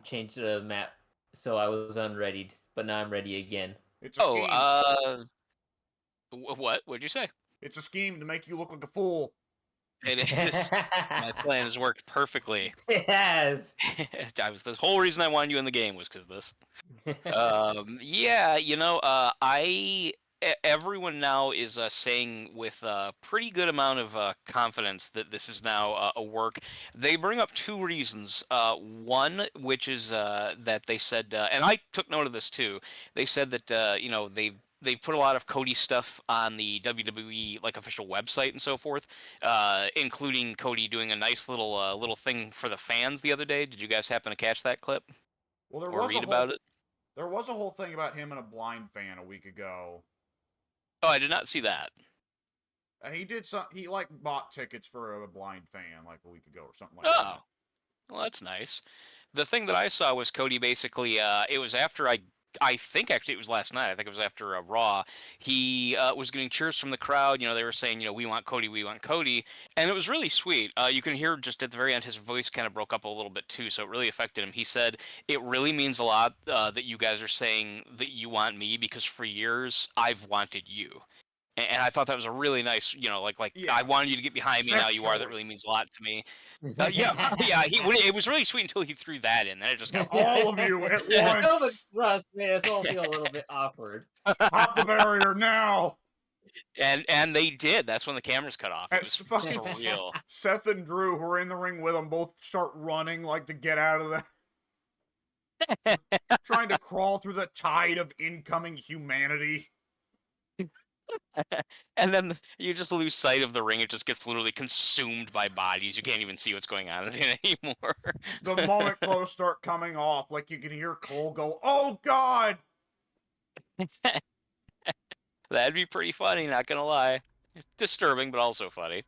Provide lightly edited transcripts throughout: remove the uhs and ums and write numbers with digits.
changed the map, so I was unreadied, but now I'm ready again. It's a Oh, scheme. what? What'd you say? It's a scheme to make you look like a fool. It is. My plan has worked perfectly. It has. The whole reason I wanted you in the game was because this. Yeah, everyone now is saying with a pretty good amount of confidence that this is now a work. They bring up two reasons. One, which is that they said, and I took note of this too. They said that they put a lot of Cody stuff on the WWE like official website and so forth, including Cody doing a nice little thing for the fans the other day. Did you guys happen to catch that clip Well, or read about it? there was a whole thing about him and a blind fan a week ago. Oh, I did not see that. He did some. He like bought tickets for a blind fan like a week ago or something like Oh, that. well, that's nice. The thing that I saw was Cody basically. It was after I think actually it was last night. I think it was after Raw. He was getting cheers from the crowd. They were saying, we want Cody, we want Cody, and it was really sweet. You can hear just at the very end his voice kind of broke up a little bit too, so it really affected him. He said, "It really means a lot that you guys are saying that you want me because for years I've wanted you." And I thought that was a really nice, Yeah. I wanted you to get behind me. Now you are. That really means a lot to me. Yeah. It was really sweet until he threw that in. Then it just got All of you at No, but once. Russ made us all feel a little bit awkward. Pop the barrier now. And they did. That's when the cameras cut off. It was fucking surreal. Seth and Drew, who are in the ring with him, both start running like to get out of there. Trying to crawl through the tide of incoming humanity. And then you just lose sight of the ring. It just gets literally consumed by bodies. You can't even see what's going on in it anymore. The moment clothes start coming off, like you can hear Cole go, "Oh God!" That'd be pretty funny, not gonna lie. Disturbing, but also funny.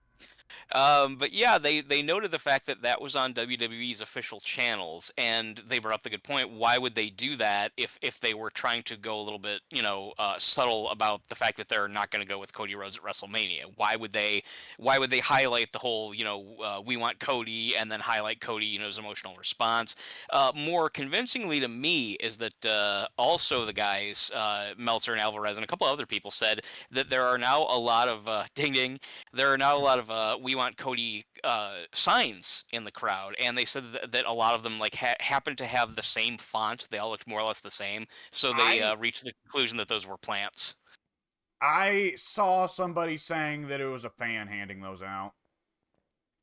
But yeah, they noted the fact that was on WWE's official channels, and they brought up the good point. Why would they do that if they were trying to go a little bit, subtle about the fact that they're not going to go with Cody Rhodes at WrestleMania? Why would they highlight the whole, we want Cody, and then highlight Cody, his emotional response? More convincingly to me is that also the guys, Meltzer and Alvarez and a couple other people said that there are now a lot of ding ding. There are now a lot of we want Cody signs in the crowd, and they said that a lot of them happen to have the same font. They all looked more or less the same, so they reached the conclusion that those were plants. I saw somebody saying that it was a fan handing those out.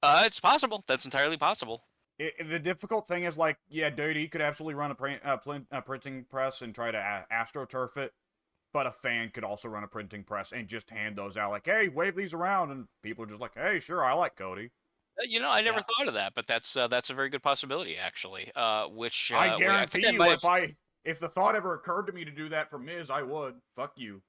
It's possible. That's entirely possible. The difficult thing is, dude, he could absolutely run a printing press and try to AstroTurf it. But a fan could also run a printing press and just hand those out like, "Hey, wave these around," and people are just like, "Hey, sure, I like Cody." I never thought of that, but that's a very good possibility, actually. Which I guarantee you, if the thought ever occurred to me to do that for Miz, I would. Fuck you.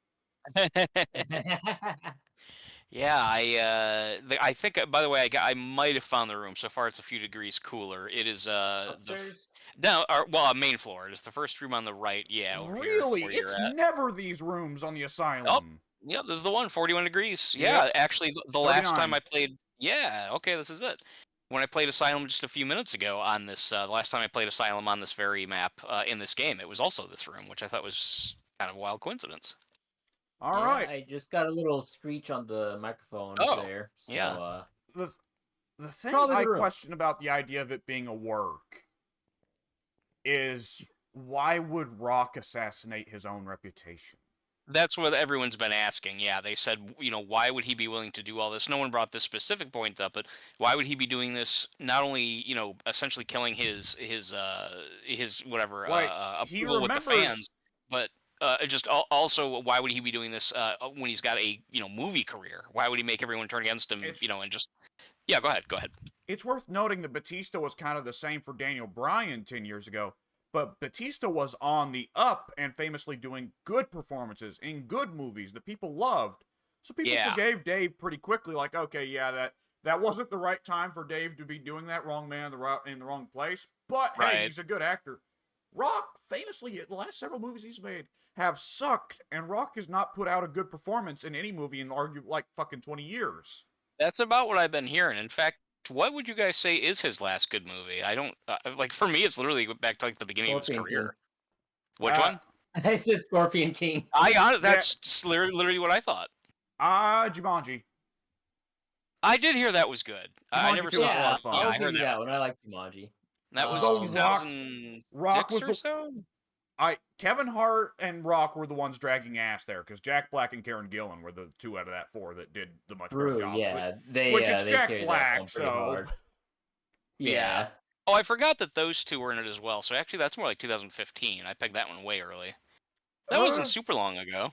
Yeah, I think. By the way, I might have found the room. So far, it's a few degrees cooler. It is Upstairs? Main floor. It is the first room on the right. Yeah, over really? Here, it's never these rooms on the Asylum. Oh, yeah, this is the one. 41 degrees. Yeah, actually, the last time I played. Yeah, okay, this is it. When I played Asylum just a few minutes ago on this, the last time I played Asylum on this very map in this game, it was also this room, which I thought was kind of a wild coincidence. All right. I just got a little screech on the microphone there. So, yeah. The thing I question about the idea of it being a work is why would Rock assassinate his own reputation? That's what everyone's been asking. Yeah, they said, why would he be willing to do all this? No one brought this specific point up, but why would he be doing this? Not only, essentially killing his whatever approval with the fans, but just also why would he be doing this when he's got a movie career? Why would he make everyone turn against him? And just go ahead. It's worth noting that Batista was kind of the same for Daniel Bryan 10 years ago. But Batista was on the up and famously doing good performances in good movies that people loved. So people forgave Dave pretty quickly, like, okay, yeah, that wasn't the right time for Dave to be doing that. Wrong man in the wrong place. But, hey, he's a good actor. Rock, famously, the last several movies he's made have sucked, and Rock has not put out a good performance in any movie in fucking 20 years. That's about what I've been hearing. In fact, what would you guys say is his last good movie? I don't like. For me, it's literally back to like the beginning of his Scorpion King. career. Which Uh, one? I said Scorpion King. Yeah. That's literally what I thought. Jumanji. I did hear that was good. I Jumanji never 2 saw was a lot Yeah, of it. fun. Yeah, I'll I give heard you that. that one. I like Jumanji. That was The Rock 2006 was or the so. Kevin Hart and Rock were the ones dragging ass there, because Jack Black and Karen Gillan were the 2 out of that 4 that did the much better True, jobs. yeah. Which it's They Jack carried that Black, film pretty so hard. Yeah. Yeah. Oh, I forgot that those two were in it as well. So actually, that's more like 2015. I pegged that one way early. That wasn't super long ago.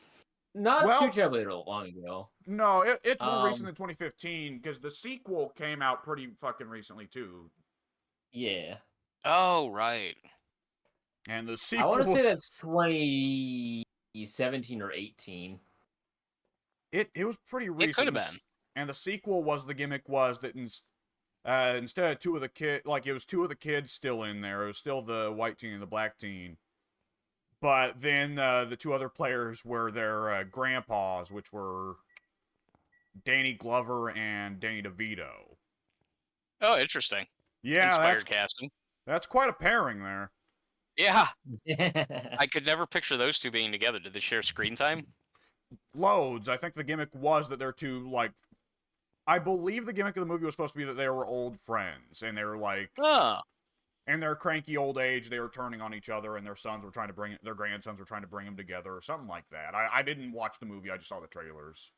Not too Well- terribly long ago. no, it's more recent Um, than 2015, because the sequel came out pretty fucking recently too. Yeah. Oh, right. And the I sequel want to say that's 2017 or 18. it was pretty recent. It could have been. And the sequel was, the gimmick was that instead of 2 of the kids, like, it was 2 of the kids still in there. It was still the white teen and the black teen. But then the 2 other players were their grandpas, which were Danny Glover and Danny DeVito. Oh, interesting. Yeah, Inspired casting. that's quite a pairing there. Yeah, I could never picture those two being together. Did they share screen time? Loads. I think the gimmick was that they're 2, like, I believe the gimmick of the movie was supposed to be that they were old friends, and they were like, Oh, in their cranky old age, they were turning on each other, and their grandsons were trying to bring them together, or something like that. I didn't watch the movie, I just saw the trailers.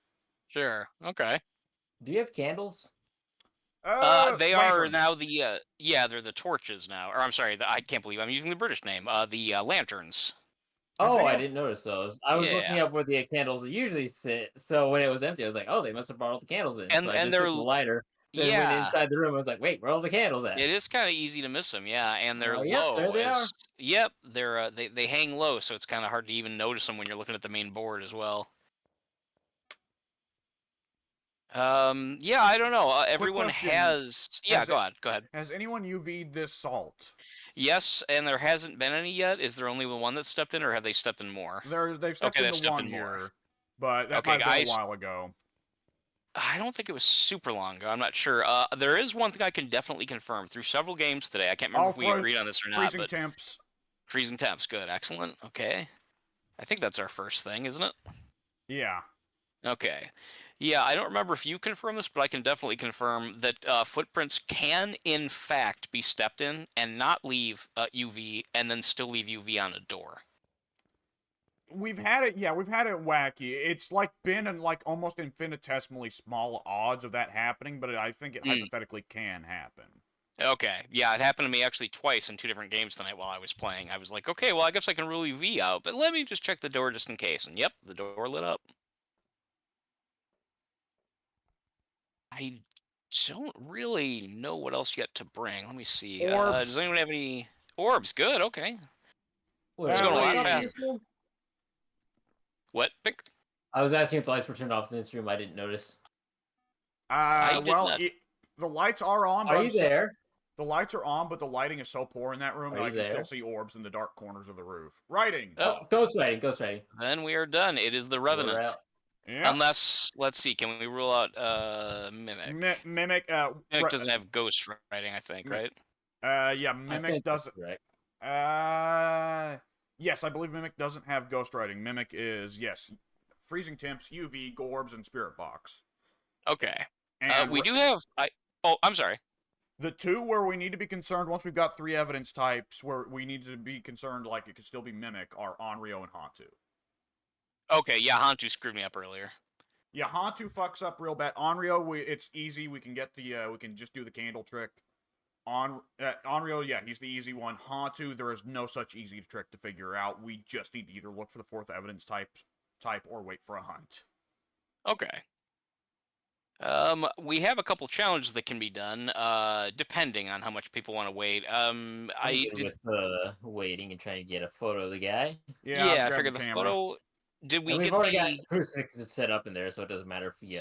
sure. Okay. Do you have candles? They are lanterns. now they're the torches now. Or I'm sorry, I can't believe I'm using the British name. The lanterns. Oh, I anyone- didn't notice those. I was looking Yeah. up where the candles usually sit. So when it was empty, I was like, "Oh, they must have brought all the candles in." And- so I and just they're took the lighter. Then went Yeah. inside the room. I was like, "Wait, where are all the candles at?" It is kind of easy to miss them, yeah, and they're Yep, low. there they are. Yep, they're they hang low, so it's kind of hard to even notice them when you're looking at the main board as well. Yeah, I don't know. Everyone question. has. Yeah, Has go on. Go ahead. Has anyone UV'd this salt? Yes, and there hasn't been any yet. Is there only the one that stepped in, or have they stepped in more? They've stepped Okay, they've into stepped one in more. here, but that Okay, might have been guys. a while ago. I don't think it was super long ago. I'm not sure. There is one thing I can definitely confirm through several games today. I can't remember if we agreed on this or not, Freezing but temps. freezing temps, good, excellent. Okay, I think that's our first thing, isn't it? Yeah. Okay. Yeah, I don't remember if you confirmed this, but I can definitely confirm that footprints can, in fact, be stepped in and not leave UV, and then still leave UV on a door. We've had it wacky. It's like been in like almost infinitesimally small odds of that happening, but I think it hypothetically can happen. Okay, yeah, it happened to me actually twice in 2 different games tonight while I was playing. I was like, okay, well, I guess I can rule UV out, but let me just check the door just in case. And yep, the door lit up. I don't really know what else yet to bring. Let me see. Orbs. Does anyone have any orbs? Good. Okay. Wait, It's going a lot wait, faster. this room? What? Pick. I was asking if the lights were turned off in this room. I didn't notice. did Well, not- the lights are on. Are but you there? The lights are on, but the lighting is so poor in that room Are that I you can still there? see orbs in the dark corners of the roof. Writing. Oh, Ghost writing. Ghost writing. then we are done. It is the Revenant. We're out. Yeah. Unless, let's see, can we rule out Mimic? Mimic. Mimic doesn't have ghost writing, I think, right? Yeah, I Mimic think that's doesn't. correct. Yes, I believe Mimic doesn't have ghostwriting. Mimic is, yes, freezing temps, UV, Gorbs, and Spirit Box. Okay. And We do have. Oh, I'm sorry. the 2 where we need to be concerned once we've got 3 evidence types where we need to be concerned like it could still be Mimic are Onryo and Hantu. Okay, yeah, Hantu screwed me up earlier. Yeah, Hantu fucks up real bad. Onryo, it's easy. We can get the we can just do the candle trick. Onryo, yeah, he's the easy one. Hantu, there is no such easy trick to figure out. We just need to either look for the 4th evidence type or wait for a hunt. Okay. We have a couple challenges that can be done, depending on how much people want to wait. I'm good with waiting and trying to get a photo of the guy. Yeah, I grab figured the the camera. photo. Did we And we've get already the? got crucifixes set up in there, so it doesn't matter if we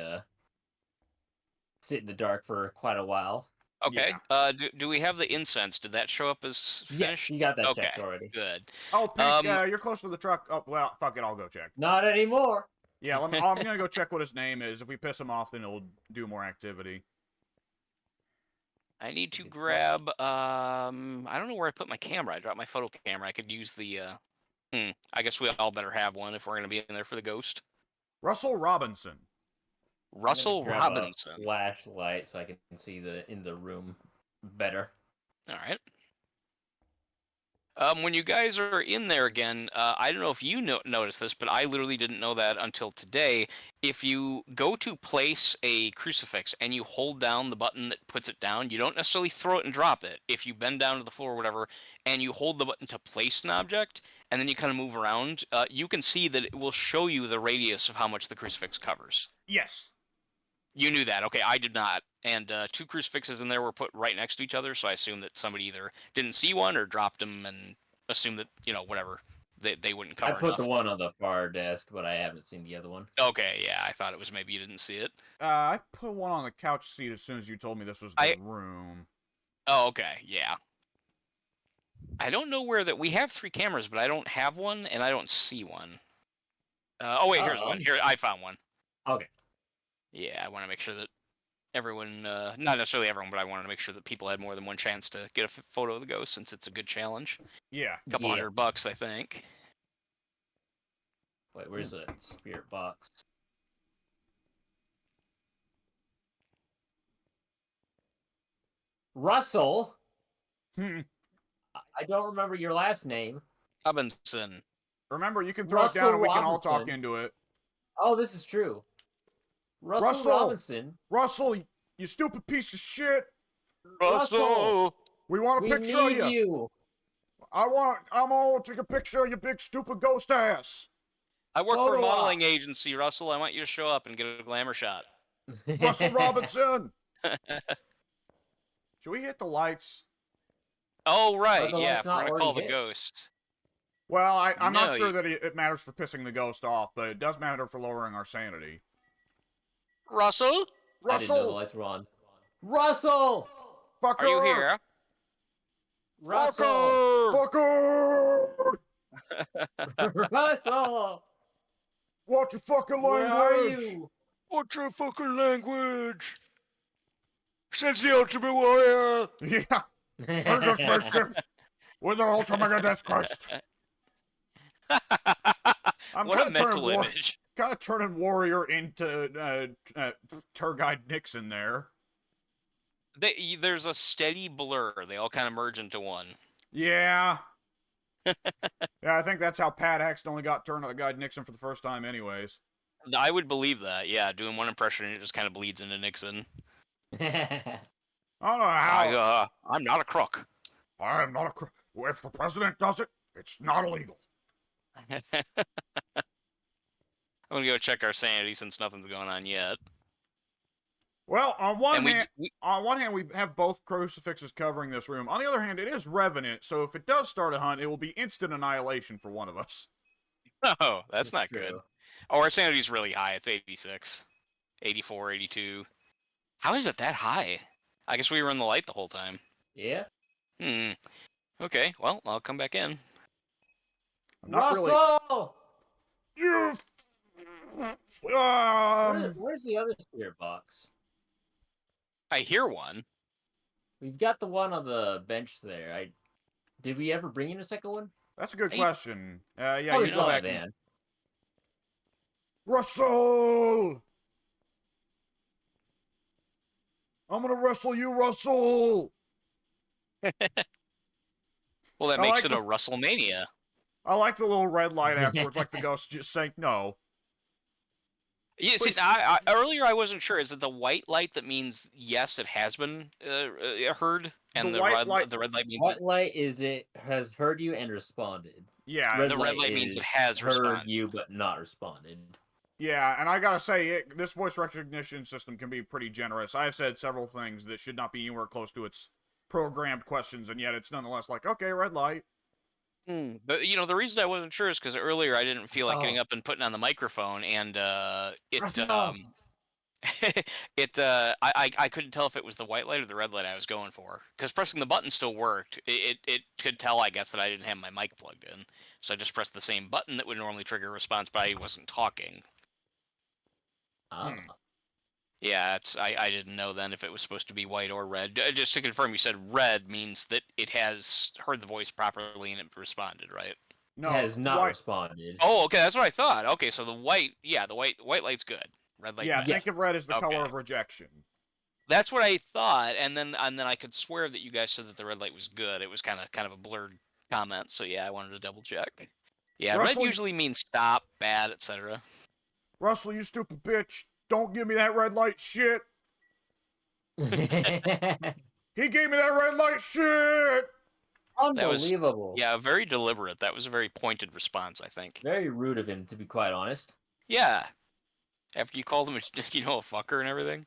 sit in the dark for quite a while. Okay. Do we have the incense? Did that show up as Yes, finished? you got that Okay. checked already. Good. Oh, Pink, Um, you're close to the truck. Oh, well, fuck it, I'll go check. Not anymore. Yeah, I'm gonna go check what his name is. If we piss him off, then it'll do more activity. I need It's a to good grab. I don't know where I put my camera. I dropped my photo camera. I could use the. I guess we all better have one if we're gonna be in there for the ghost. Russell Robinson. I'm gonna Russell grab a Robinson. flashlight so I can see in the room better. All right. When you guys are in there again, I don't know if you noticed this, but I literally didn't know that until today. If you go to place a crucifix and you hold down the button that puts it down, you don't necessarily throw it and drop it. If you bend down to the floor or whatever, and you hold the button to place an object, and then you kind of move around, you can see that it will show you the radius of how much the crucifix covers. Yes. You knew that. Okay, I did not. And two crucifixes in there were put right next to each other, so I assumed that somebody either didn't see one or dropped them and assumed that, whatever, they wouldn't I cover put the enough. one on the far desk, but I haven't seen the other one. Okay, yeah, I thought it was maybe you didn't see it. I put one on the couch seat as soon as you told me this was the room. Oh, okay, yeah. I don't know where we have 3 cameras, but I don't have one, and I don't see one. Wait, here's one. Here, I found one. Okay. Yeah, I want to make sure that everyone, not necessarily everyone, but I wanted to make sure that people had more than one chance to get a photo of the ghost, since it's a good challenge. Yeah. A couple $100, I think. Wait, where's the spirit box? Russell? I don't remember your last name. Robinson. Remember, you can throw Russell it down and we can all talk Robinson. into it. Oh, this is true. Russell Robinson. Russell, you stupid piece of shit. Russell! We want a picture of need you. I'm gonna take a picture of your big stupid ghost ass. I work for a modeling agency, Russell. I want you to show up and get a glamour shot. Russell Robinson. Should we hit the lights? Oh, right, yeah, if we're gonna call the ghost. Well, I'm not sure that it matters for pissing the ghost off, but it does matter for lowering our sanity. Russell? I didn't know the lights were on. Russell! Fucker! Are you here? Russell! Fucker! Russell! Watch your fucking language! Where are you? What's your fucking language? Since the Ultimate Warrior! Yeah! Here's a spaceship with the Ultra Mega Death Crest. What a mental image. Kind of turning Warrior into tour guide Nixon there. There's a steady blur. They all kind of merge into one. Yeah. Yeah, I think that's how Pat accidentally got tour guide Nixon for the first time anyways. I would believe that, yeah. Doing one impression and it just kind of bleeds into Nixon. I don't know how. I'm not a crook. I am not a crook. If the president does it, it's not illegal. I'm gonna go check our sanity since nothing's going on yet. Well, on one hand, we have both crucifixes covering this room. On the other hand, it is Revenant, so if it does start a hunt, it will be instant annihilation for one of us. Oh, that's not good. Oh, our sanity's really high. It's 86. 84, 82. How is it that high? I guess we were in the light the whole time. Yeah. Okay, well, I'll come back in. Russell! You... Where's the other spirit box? I hear one. We've got the one on the bench there. Did we ever bring in a second one? That's a good question. Yeah, you go back. Man. Russell! I'm gonna wrestle you, Russell! Well, that makes it a Russellmania. I like the little red light afterwards, like the ghost just saying no. Yeah, see, earlier I wasn't sure. Is it the white light that means yes, it has been heard, and the red light means white light is it has heard you and responded. Yeah, the red light means it has heard you but not responded. Yeah, and I gotta say, this voice recognition system can be pretty generous. I've said several things that should not be anywhere close to its programmed questions, and yet it's nonetheless like, okay, red light. But, the reason I wasn't sure is because earlier I didn't feel like getting up and putting on the microphone, and I couldn't tell if it was the white light or the red light I was going for. Because pressing the button still worked. It could tell, I guess, that I didn't have my mic plugged in. So I just pressed the same button that would normally trigger a response, but I wasn't talking. Yeah, I didn't know then if it was supposed to be white or red. Just to confirm, you said red means that it has heard the voice properly and it responded, right? It No, has not white. responded. Oh, okay, that's what I thought. Okay, so the white light's good. Red light Yeah, bad. think of red as the color Okay. of rejection. That's what I thought, and then I could swear that you guys said that the red light was good. It was kind of a blurred comment, so yeah, I wanted to double check. Yeah, red Russell, usually means stop, bad, etc. Russell, you stupid bitch! Don't give me that red light shit. He gave me that red light shit. That was Unbelievable. yeah, very deliberate. That was a very pointed response, I think. Very rude of him, to be quite honest. Yeah, after you called him, a fucker and everything.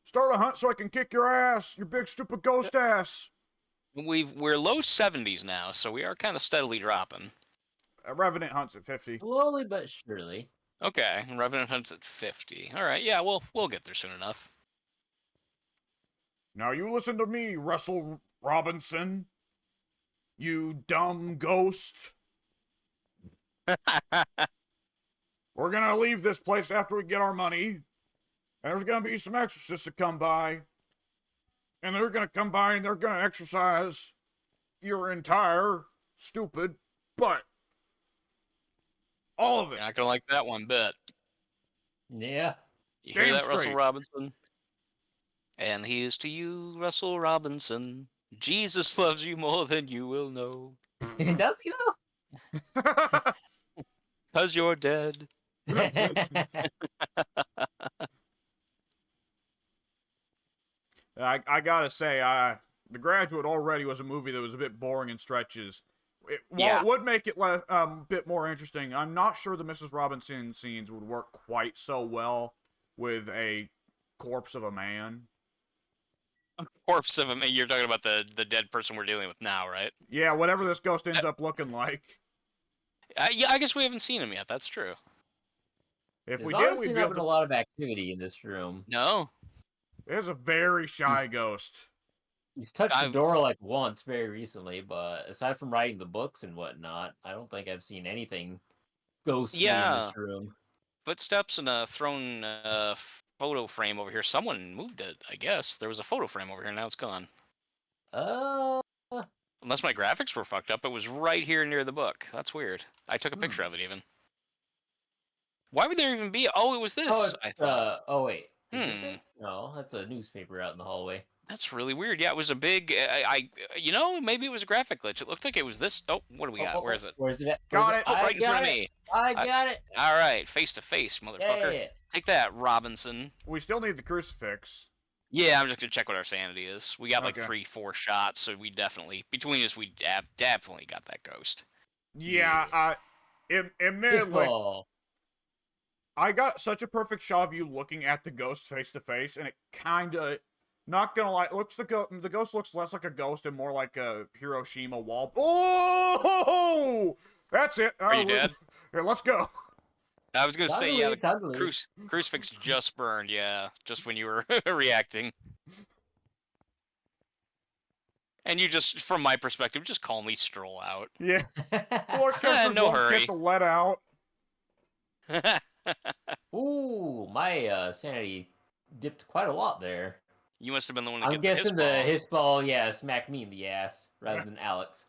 Start a hunt so I can kick your ass, your big stupid ghost ass. We're low 70s now, so we are kind of steadily dropping. Revenant hunts at 50. Slowly but surely. Okay, Revenant Hunt's at 50. All right, yeah, we'll get there soon enough. Now you listen to me, Russell Robinson. You dumb ghost. We're gonna leave this place after we get our money. And there's gonna be some exorcists that come by. And they're gonna come by and they're gonna exorcise your entire stupid butt. All of it. You're not gonna like that one bit. Yeah. You hear Damn that, Russell straight. Robinson? And here's to you, Russell Robinson. Jesus loves you more than you will know. Does he though? 'Cause you're dead. I gotta say, The Graduate already was a movie that was a bit boring in stretches. While Yeah. it would make it a bit more interesting, I'm not sure the Mrs. Robinson scenes would work quite so well with a corpse of a man. Corpse of him. You're talking about the dead person we're dealing with now, right? Yeah, whatever this ghost ends up looking like. Yeah, I guess we haven't seen him yet. That's true. If There's we did, honestly we'd be not able been a to. lot of activity in this room. No. There's a very shy ghost. He's touched the I've- door like once very recently, but aside from writing the books and whatnot, I don't think I've seen anything ghostly in Yeah. this room. Footsteps and a thrown photo frame over here. Someone moved it, I guess. There was a photo frame over here, now it's gone. Uh, Unless my graphics were fucked up, it was right here near the book. That's weird. I took a picture of it even. Why would there even be? Oh, it was this. I thought. oh wait. Is this Hmm. it? No, that's a newspaper out in the hallway. That's really weird. Yeah, it was a big. Maybe it was a graphic glitch. It looked like it was this. Oh, what do we got? Where is it? Where's it at? Got Where's it. Oh, I right in front got of it. me. I got it. All right, face to face, motherfucker. Yeah. Take that, Robinson. We still need the crucifix. Yeah, I'm just gonna check what our sanity is. We got like Okay. 3-4 shots, so we definitely between us we definitely got that ghost. Yeah, admittedly, Baseball. I got such a perfect shot of you looking at the ghost face to face, and it kinda, not gonna lie, the ghost looks less like a ghost and more like a Hiroshima wall. Oh, that's it. Are you dead? Here, let's go. I was gonna say, yeah, the Cuddly. crucifix just burned. Yeah, just when you were reacting. And you just, from my perspective, just calmly stroll out. Yeah, Lord Kemper's No won't hurry. get the let out. Ooh, my sanity dipped quite a lot there. You must have been the one to I'm get guessing the the hiss hiss ball, yeah, smacked me in the ass rather than Alex.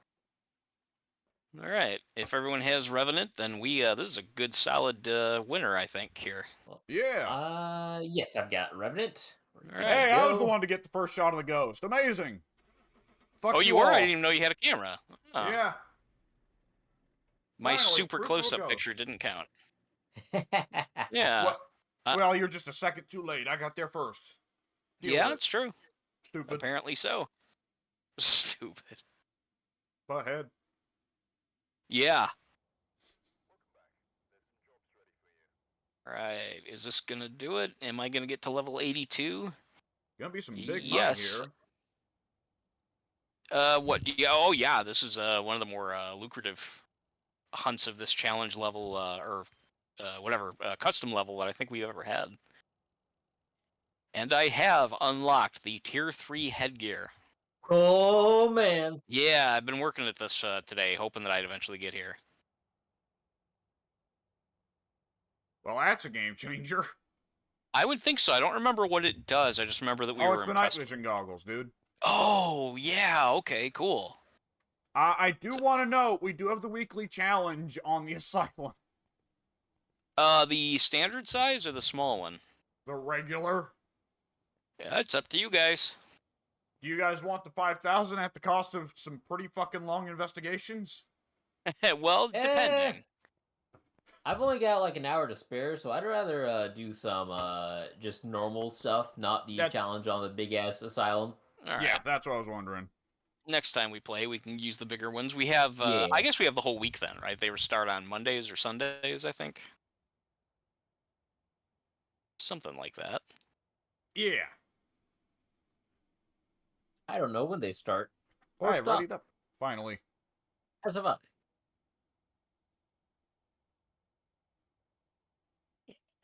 ball. All right, if everyone has Revenant, then we this is a good solid winner, I think here. Yeah. Yes, I've got Revenant. All right. Hey, I was the one to get the first shot of the ghost. Amazing. Fuck Oh, you were? all. I didn't even know you had a camera. Oh. Yeah. My Finally, super proof of a close-up ghost. picture didn't count. Yeah. Well, Uh, well, you're just a second too late. I got there first. Deal Yeah, with it, that's true. Stupid Apparently so. Stupid. butthead. Yeah. Right. Is this gonna do it? Am I gonna get to level 82? Gonna be some big money Yes. here. What? Yeah. Oh, yeah. This is one of the more lucrative hunts of this challenge level, or whatever custom level that I think we've ever had. And I have unlocked the tier 3 headgear. Oh man. Yeah, I've been working at this today, hoping that I'd eventually get here. Well, that's a game changer. I would think so. I don't remember what it does. I just remember that we Oh, were it's the night impressed. vision goggles, dude. Oh, yeah. Okay, cool. I do want to note, we do have the weekly challenge on the Asylum. The standard size or the small one? The regular. Yeah, it's up to you guys. Do you guys want the 5,000 at the cost of some pretty fucking long investigations? Well, Eh, depending. I've only got like an hour to spare, so I'd rather do some just normal stuff, not the That- challenge on the big ass asylum. All right. Yeah, that's what I was wondering. Next time we play, we can use the bigger ones. We have, Yeah. I guess we have the whole week then, right? They start on Mondays or Sundays, I think. Something like that. Yeah. I don't know when they start or All right, stop. readied up. Finally. As of up.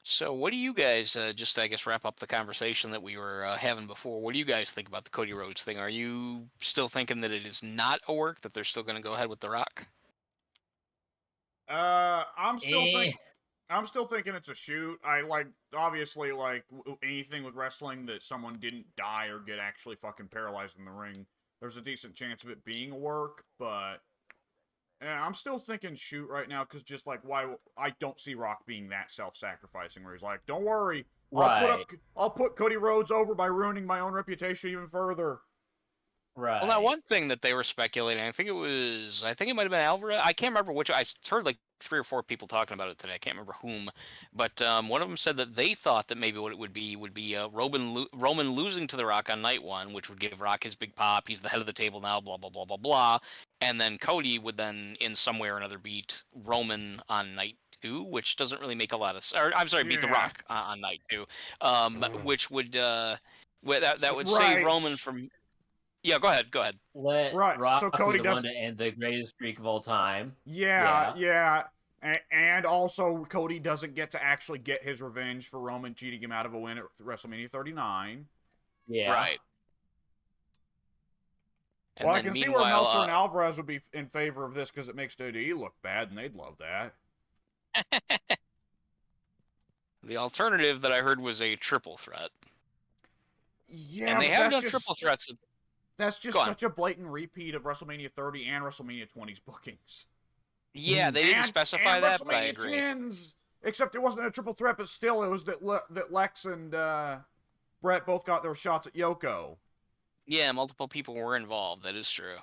So, what do you guys, just I guess wrap up the conversation that we were having before, what do you guys think about the Cody Rhodes thing? Are you still thinking that it is not a work, that they're still going to go ahead with The Rock? I'm still Eh. I'm still thinking it's a shoot. I obviously anything with wrestling that someone didn't die or get actually fucking paralyzed in the ring. There's a decent chance of it being a work, but yeah, I'm still thinking shoot right now because just like why I don't see Rock being that self-sacrificing where he's like, don't worry, Right. I'll put Cody Rhodes over by ruining my own reputation even further. Right. Well, now one thing that they were speculating, I think it might have been Alvarez. I can't remember which. I heard like 3 or 4 people talking about it today. I can't remember whom, but one of them said that they thought that maybe what it would be Roman losing to The Rock on night 1, which would give Rock his big pop. He's the head of the table now. Blah blah blah blah blah. And then Cody would then, in some way or another, beat Roman on night 2, which doesn't really make a lot of. Or I'm sorry, beat The Yeah. Rock on night 2, which would that would Right. save Roman from. Yeah, go ahead. Let Right, Rock so Cody be the one does- to end the greatest streak of all time. Yeah. And also, Cody doesn't get to actually get his revenge for Roman cheating him out of a win at WrestleMania 39. Yeah. Right. And Well, I then can see where meanwhile, Meltzer and Alvarez would be in favor of this because it makes WWE look bad, and they'd love that. the alternative that I heard was a triple threat. Yeah, And they but have that's done just, triple threats. That's just Go on. such a blatant repeat of WrestleMania 30 and WrestleMania 20's bookings. Yeah, they didn't specify and that, but I WrestleMania agree. 10's, except it wasn't a triple threat, but still, it was that Lex and Brett both got their shots at Yoko. Yeah, multiple people were involved. That is true.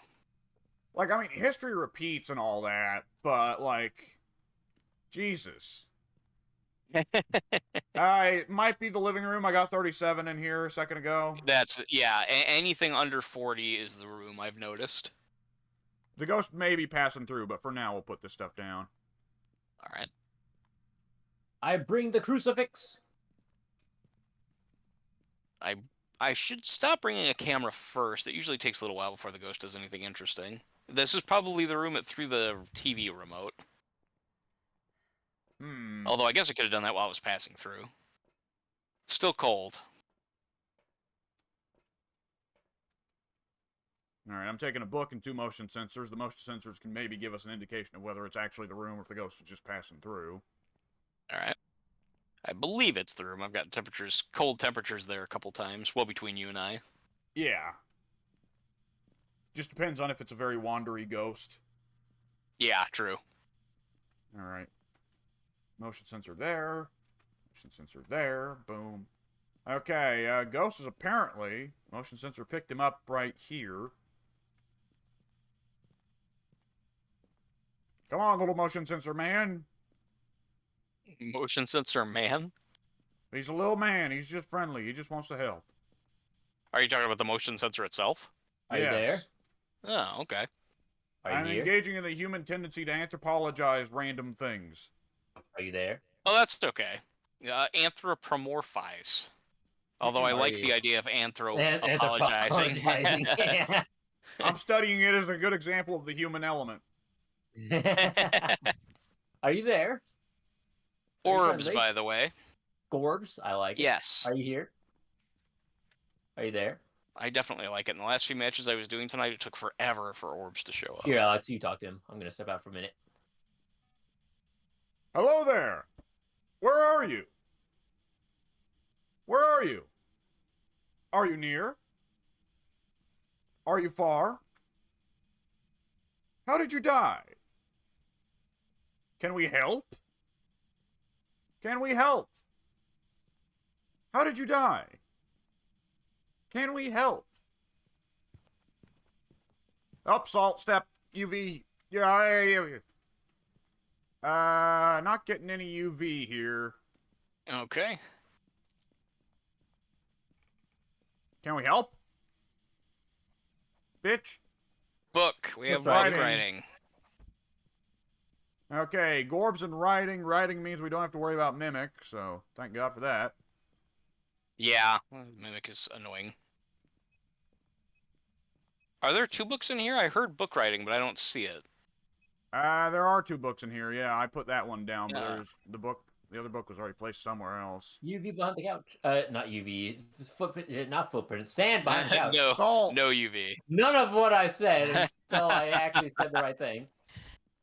Like, I mean, history repeats and all that, but, like, Jesus. It might be the living room. I got 37 in here a second ago. Anything under 40 is the room, I've noticed. The ghost may be passing through, but for now, we'll put this stuff down. All right. I bring the crucifix. I should stop bringing a camera first. It usually takes a little while before the ghost does anything interesting. This is probably the room through the TV remote. Although I guess I could have done that while I was passing through. Still cold. Alright, I'm taking a book and 2 motion sensors. The motion sensors can maybe give us an indication of whether it's actually the room or if the ghost is just passing through. Alright. I believe it's the room. I've got cold temperatures there a couple times. Well, between you and I. Yeah. Just depends on if it's a very wandery ghost. Yeah, true. Alright. Motion sensor there. Motion sensor there. Boom. Okay, ghost is apparently... Motion sensor picked him up right here. Come on, little motion sensor man. Motion sensor man? He's a little man. He's just friendly. He just wants to help. Are you talking about the motion sensor itself? Are you there? Oh, okay. Are you I'm here? engaging in the human tendency to anthropologize random things. Are you there? Oh, that's okay. Anthropomorphize. Although I Are like you- the idea of apologizing. Anthropologizing, yeah. I'm studying it as a good example of the human element. Are you there? Are you Orbs, friendly? by the way. Gorbs, I like it. Yes. Are you here? Are you there? I definitely like it. In the last few matches I was doing tonight, it took forever for orbs to show up. Here, Alex, you talk to him. I'm gonna step out for a minute. Hello there. Where are you? Where are you? Are you near? Are you far? How did you die? Can we help? Can we help? How did you die? Can we help? Up, salt, step, UV. Yeah. Not getting any UV here. Okay. Can we help? Bitch. Book. We have What's book writing? writing. Okay, Gorbs and writing. Writing means we don't have to worry about Mimic, so thank God for that. Yeah, Mimic is annoying. Are there 2 books in here? I heard book writing, but I don't see it. There are 2 books in here. Yeah, I put that one down, but Yeah. there's the other book was already placed somewhere else. UV behind the couch. Not UV. Footprint. Not footprint. Sand behind the couch. No, Salt. no UV. None of what I said until I actually said the right thing.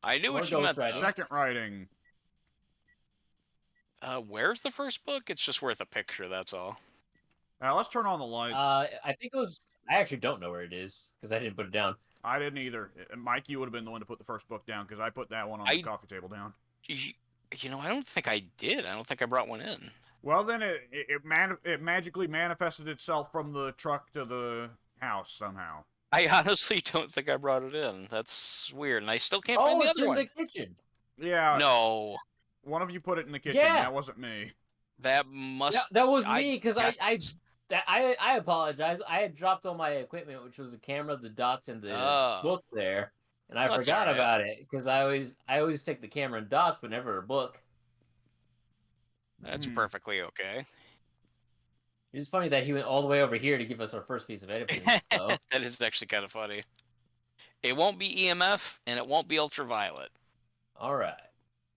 I knew Or what you meant, ghostwriting. though. Second writing. Where's the first book? It's just worth a picture, that's all. Now let's turn on the lights. I think it was. I actually don't know where it is because I didn't put it down. I didn't either. Mike, you would have been the one to put the first book down because I put that one on the coffee table down. You know, I don't think I did. I don't think I brought one in. Well, then it magically manifested itself from the truck to the house somehow. I honestly don't think I brought it in. That's weird, and I still can't find Oh, the it's other in one. the kitchen. Yeah. No, One of you put it in the kitchen. Yeah. That wasn't me. that must. That was me because guessed. I apologize. I had dropped all my equipment, which was the camera, the dots, and the Oh. book there, and I That's forgot alright. about it because I always take the camera and dots, but never a book. That's perfectly okay. It's funny that he went all the way over here to give us our first piece of evidence, though. That is actually kind of funny. It won't be EMF, and it won't be ultraviolet. All right.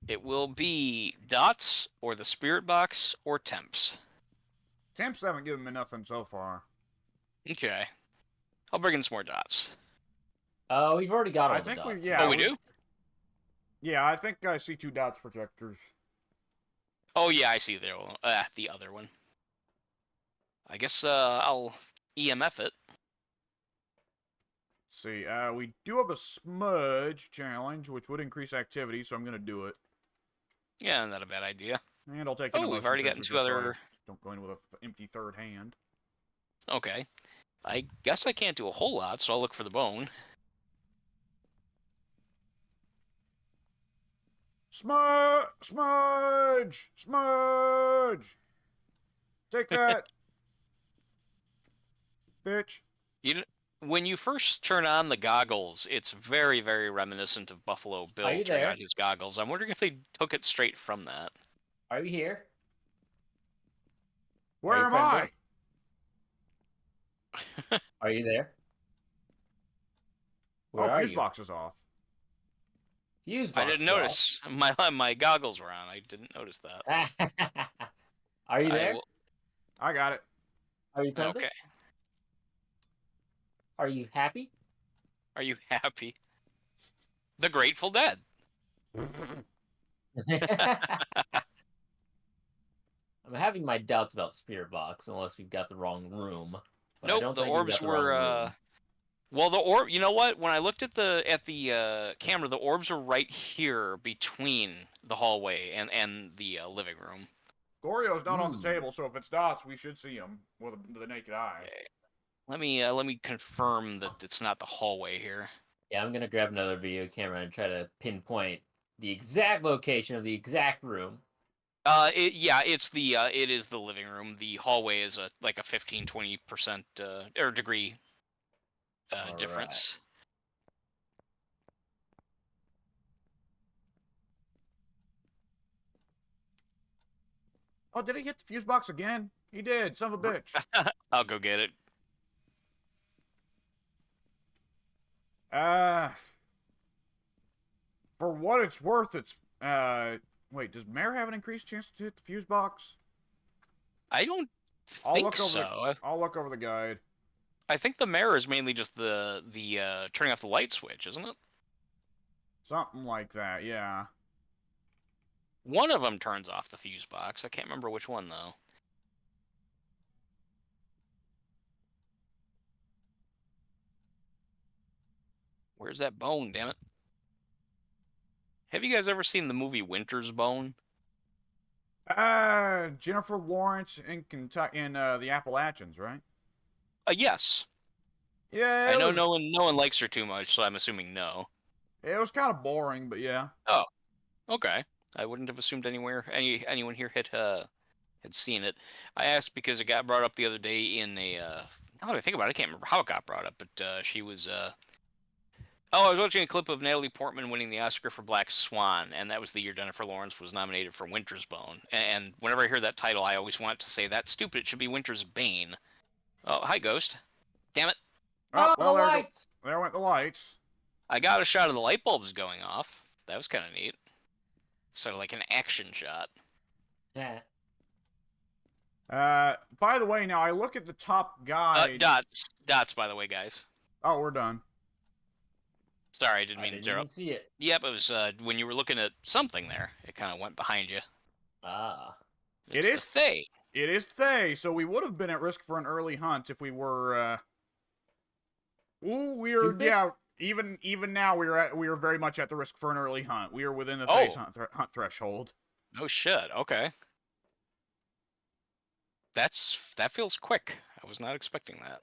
It will be dots, or the spirit box, or temps. Temps haven't given me nothing so far. Okay. I'll bring in some more dots. We've already got all I the think dots. yeah. Oh, we do? Yeah, I think I see 2 dots projectors. Oh, yeah, I see the other one. I guess I'll EMF it. Let's see, we do have a smudge challenge, which would increase activity, so I'm going to do it. Yeah, not a bad idea. And I'll take Oh, we've already gotten 2 other... Don't go in with an empty third hand. Okay. I guess I can't do a whole lot, so I'll look for the bone. Smudge! Take that! Bitch. When you first turn on the goggles, it's very, very reminiscent of Buffalo Bill Are you turning there? on his goggles. I'm wondering if they took it straight from that. Are you here? Where you am friendly? I? Are you there? Where are fuse you? box is off. Fuse I box didn't is off. notice. My goggles were on. I didn't notice that. Are you there? I got it. Are you friendly? Okay. Are you happy? Are you happy? The Grateful Dead. I'm having my doubts about Spirit Box, unless we've got the wrong room. But I Nope, don't the think we've orbs got the wrong were. room. Well, the orb. You know what? When I looked at the camera, the orbs were right here between the hallway and the living room. Gorio's not on the table, so if it's dots, we should see him with the naked eye. Okay. Let me confirm that it's not the hallway here. Yeah, I'm gonna grab another video camera and try to pinpoint the exact location of the exact room. It is the living room. The hallway is like a 15-20% or degree difference. Oh, did he hit the fuse box again? He did, son of a bitch. I'll go get it. For what it's worth, it's wait, does Mare have an increased chance to hit the fuse box? I don't think so. I'll look over the guide. I think the mirror is mainly just the turning off the light switch, isn't it? Something like that, yeah. One of them turns off the fuse box. I can't remember which one though. Where's that bone, damn it? Have you guys ever seen the movie Winter's Bone? Jennifer Lawrence in Kentucky, in the Appalachians, right? Yes. Yeah, I know no one likes her too much, so I'm assuming no. it was kind of boring, but yeah. Oh, okay. I wouldn't have assumed anyone here had seen it. I asked because it got brought up the other day in a. Now that I think about it, I can't remember how it got brought up, but she was. Oh, I was watching a clip of Natalie Portman winning the Oscar for Black Swan, and that was the year Jennifer Lawrence was nominated for Winter's Bone. And whenever I hear that title, I always want to say that's stupid. It should be Winter's Bane. Oh, hi, Ghost. Damn it! Oh, Oh, the well, lights! there went the lights. I got a shot of the light bulbs going off. That was kind of neat. Sort of like an action shot. Yeah. By the way, now I look at the top guide. Dots, by the way, guys. Oh, we're done. Sorry, I didn't I mean to didn't even interrupt. see it. Yep, it was when you were looking at something there. It kind of went behind you. Ah. It's It the is Fae. It is Thay, so we would have been at risk for an early hunt if we were. Ooh, Stupid? yeah. Even now, we are very much at the risk for an early hunt. We are within the Oh. Thay's hunt threshold. No shit. Okay. That feels quick. I was not expecting that.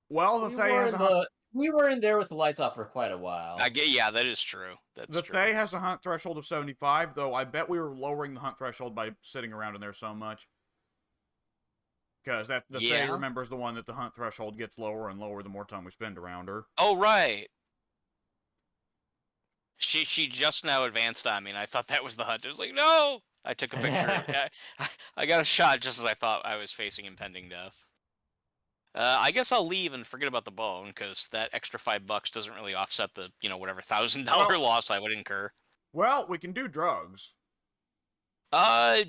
Well, the Thay has a hunt. We were in there with the lights off for quite a while. Yeah, that is true. That's The true. Thay has a hunt threshold of 75, though I bet we were lowering the hunt threshold by sitting around in there so much. Because the Thay, remember, is the one that the hunt threshold gets lower and lower the more time we spend around her. Oh, right. She just now advanced on me, and I thought that was the hunt. I was like, no! I took a picture. I got a shot just as I thought I was facing impending death. I guess I'll leave and forget about the bone, because that extra $5 doesn't really offset the, whatever $1,000 loss I would incur. Well, we can do drugs.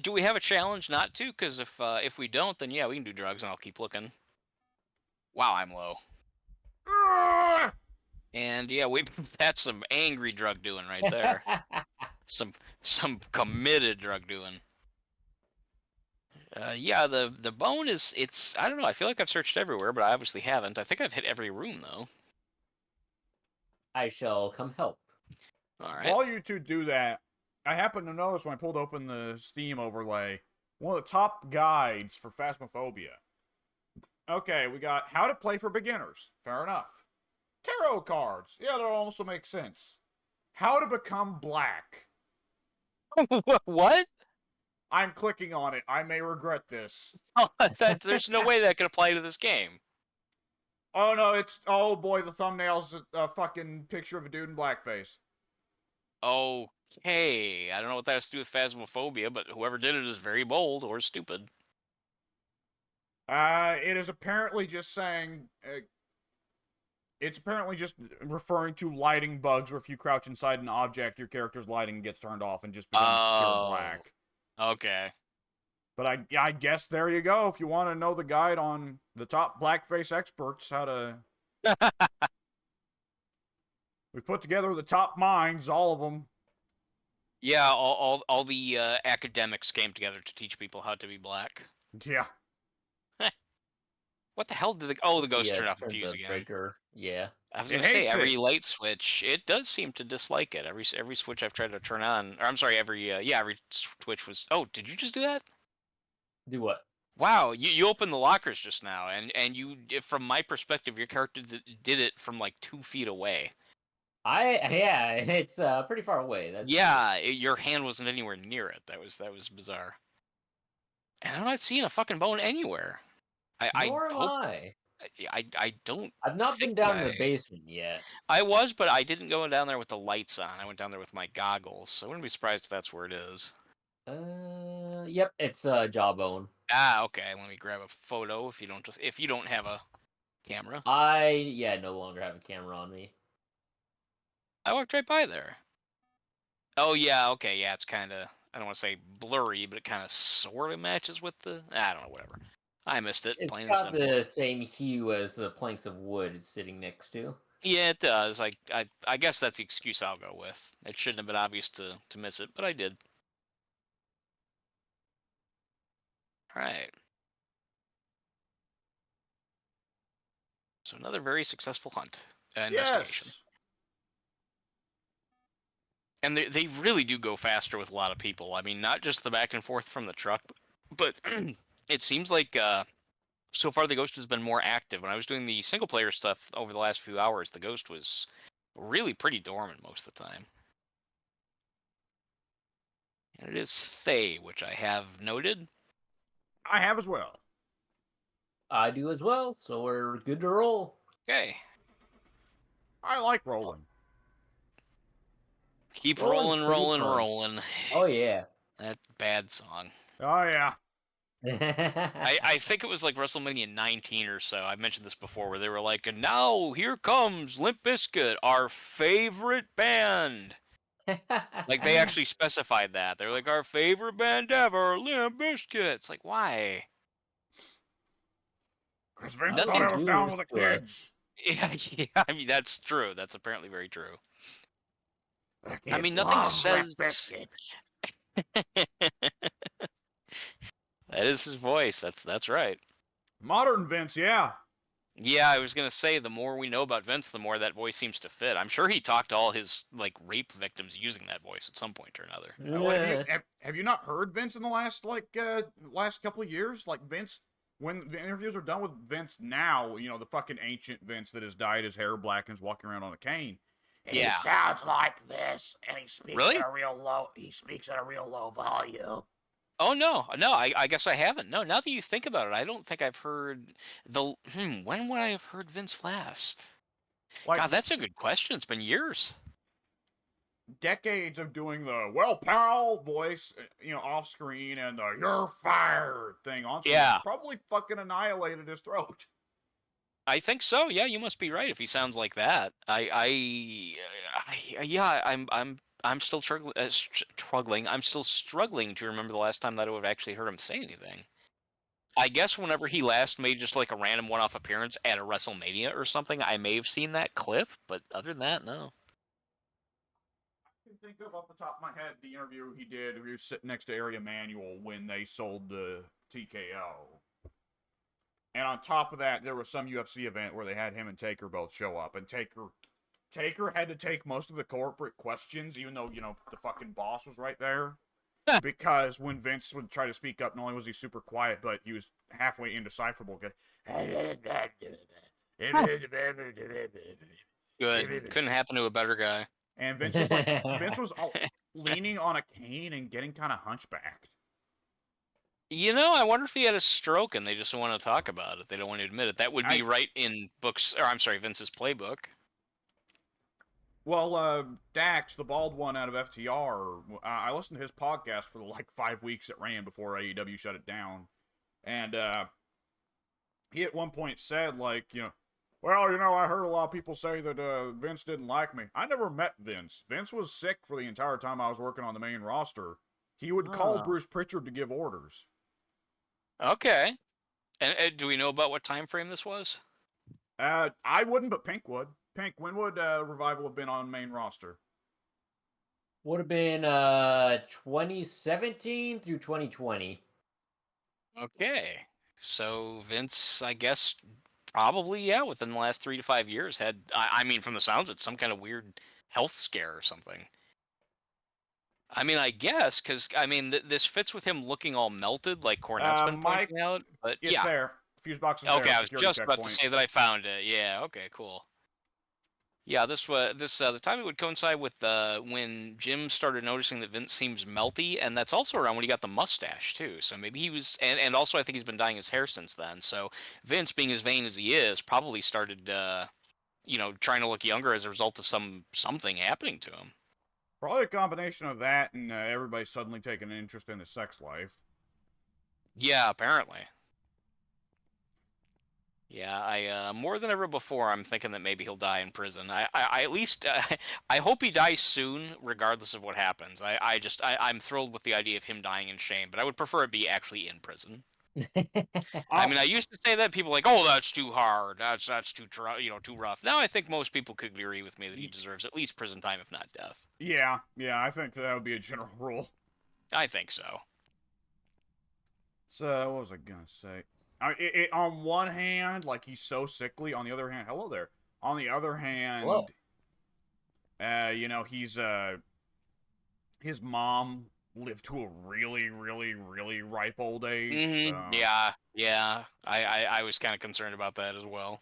Do we have a challenge not to? Because if we don't, then yeah, we can do drugs, and I'll keep looking. Wow, I'm low. And yeah, that's some angry drug doing right there. some committed drug doing. Yeah, the bone it's I don't know. I feel like I've searched everywhere, but I obviously haven't. I think I've hit every room though. I shall come help. All right. While you two do that, I happened to notice when I pulled open the Steam overlay, one of the top guides for Phasmaphobia. Okay, we got how to play for beginners. Fair enough. Tarot cards. Yeah, that also makes sense. How to become black. What? I'm clicking on it. I may regret this. Oh, there's no way that could apply to this game. Oh no, oh boy, the thumbnail's a fucking picture of a dude in blackface. Okay, I don't know what that has to do with Phasmophobia, but whoever did it is very bold or stupid. It is apparently just saying. It's apparently just referring to lighting bugs, where if you crouch inside an object, your character's lighting gets turned off and just becomes pure black. Okay. But I guess there you go. If you want to know the guide on the top blackface experts, how to. We put together the top minds, all of them. Yeah, all the academics came together to teach people how to be black. Yeah. What the hell did the ghost turn off the fuse again? Breaker. Yeah. I was gonna say every light switch, it does seem to dislike it. Every switch I've tried to turn on, or I'm sorry, every switch was. Oh, did you just do that? Do what? Wow, you opened the lockers just now, and you, from my perspective, your character did it from like 2 feet away. Yeah, it's pretty far away. That's your hand wasn't anywhere near it. That was bizarre. And I'm not seeing a fucking bone anywhere. Nor am I. I don't. I've not been down in the basement yet. I was, but I didn't go down there with the lights on. I went down there with my goggles. So I wouldn't be surprised if that's where it is. Yep, it's Jawbone. Ah, okay. Let me grab a photo. If you don't have a camera, I no longer have a camera on me. I walked right by there. Oh yeah, okay, yeah. It's kind of, I don't want to say blurry, but it kind of sort of matches with the. I don't know, whatever. I missed it. It's plain got and simple. the same hue as the planks of wood it's sitting next to. Yeah, it does. I guess that's the excuse I'll go with. It shouldn't have been obvious to miss it, but I did. All right. So another very successful hunt. Investigation. Yes. And they really do go faster with a lot of people. I mean, not just the back and forth from the truck, but it seems like so far the Ghost has been more active. When I was doing the single player stuff over the last few hours, the Ghost was really pretty dormant most of the time. And it is Faye, which I have noted. I have as well. I do as well, so we're good to roll. Okay. I like rolling. Keep Rolling's rolling, pretty rolling, fun. rolling. Oh yeah. That bad song. Oh, yeah. I think it was like WrestleMania 19 or so. I mentioned this before, where they were like, and now here comes Limp Bizkit, our favorite band. Like, they actually specified that. They're like, our favorite band ever, Limp Bizkit. It's like, why? Because Vince Nothing thought I was down lose with the to us. kids. Yeah, I mean, that's true. That's apparently very true. The I mean, kids nothing love Limp says... Bizkit. That is his voice. That's right. Modern Vince, yeah. Yeah, I was gonna say, the more we know about Vince, the more that voice seems to fit. I'm sure he talked to all his like rape victims using that voice at some point or another. Well, have you not heard Vince in the last couple of years? Like Vince, when the interviews are done with Vince now, you know, the fucking ancient Vince that has dyed his hair black and is walking around on a cane. And Yeah. he sounds like this, and he speaks Really? at a real low. He speaks at a real low volume. Oh no, I guess I haven't. No, now that you think about it, I don't think I've heard the. When would I have heard Vince last? Like God, that's a good question. It's been years. decades of doing the "well, pal" voice, you know, off screen, and the "you're fired" thing on screen. Yeah. Probably fucking annihilated his throat. I think so. Yeah, you must be right if he sounds like that. Yeah, I'm still struggling. I'm still struggling to remember the last time that I would have actually heard him say anything. I guess whenever he last made just like a random one-off appearance at a WrestleMania or something, I may have seen that clip, but other than that, no. I can think of off the top of my head the interview he did. He was sitting next to Area Manual when they sold the TKO. And on top of that, there was some UFC event where they had him and Taker both show up, and Taker had to take most of the corporate questions, even though, you know, the fucking boss was right there. Because when Vince would try to speak up, not only was he super quiet, but he was halfway indecipherable. Good. Couldn't happen to a better guy. And Vince was leaning on a cane and getting kind of hunchbacked. You know, I wonder if he had a stroke and they just don't want to talk about it. They don't want to admit it. That would be right in Vince's playbook. Well, Dax, the bald one out of FTR, I listened to his podcast for the 5 weeks it ran before AEW shut it down. And he at one point said, well, you know, I heard a lot of people say that Vince didn't like me. I never met Vince. Vince was sick for the entire time I was working on the main roster. He would call Bruce Pritchard to give orders. Okay. And do we know about what time frame this was? I wouldn't, but Pink would. Pink, when would Revival have been on main roster? Would have been 2017 through 2020. Okay. So Vince, I guess, probably, yeah, within the last 3 to 5 years had, I mean, from the sounds of it, some kind of weird health scare or something. I mean, I guess, because, I mean, this fits with him looking all melted, like Cornette's been pointing out, but it's there. Fuse box is okay, there. I was just about to say that I found it. Yeah, okay, cool. Yeah, the timing would coincide with when Jim started noticing that Vince seems melty, and that's also around when he got the mustache too. So maybe he was, and also I think he's been dyeing his hair since then. So Vince, being as vain as he is, probably started, you know, trying to look younger as a result of something happening to him. Probably a combination of that and everybody suddenly taking an interest in his sex life. Yeah, apparently. Yeah, I more than ever before, I'm thinking that maybe he'll die in prison. I at least I hope he dies soon, regardless of what happens. I'm thrilled with the idea of him dying in shame, but I would prefer it be actually in prison. I mean, I used to say that people were like, oh, that's too hard, that's too too rough. Now I think most people could agree with me that he deserves at least prison time, if not death. Yeah, I think that would be a general rule. I think so. So what was I gonna say? On one hand, like, he's so sickly. On the other hand, hello there. On the other hand, Hello. you know, he's his mom lived to a really, really, really ripe old age. So Yeah. I was kind of concerned about that as well.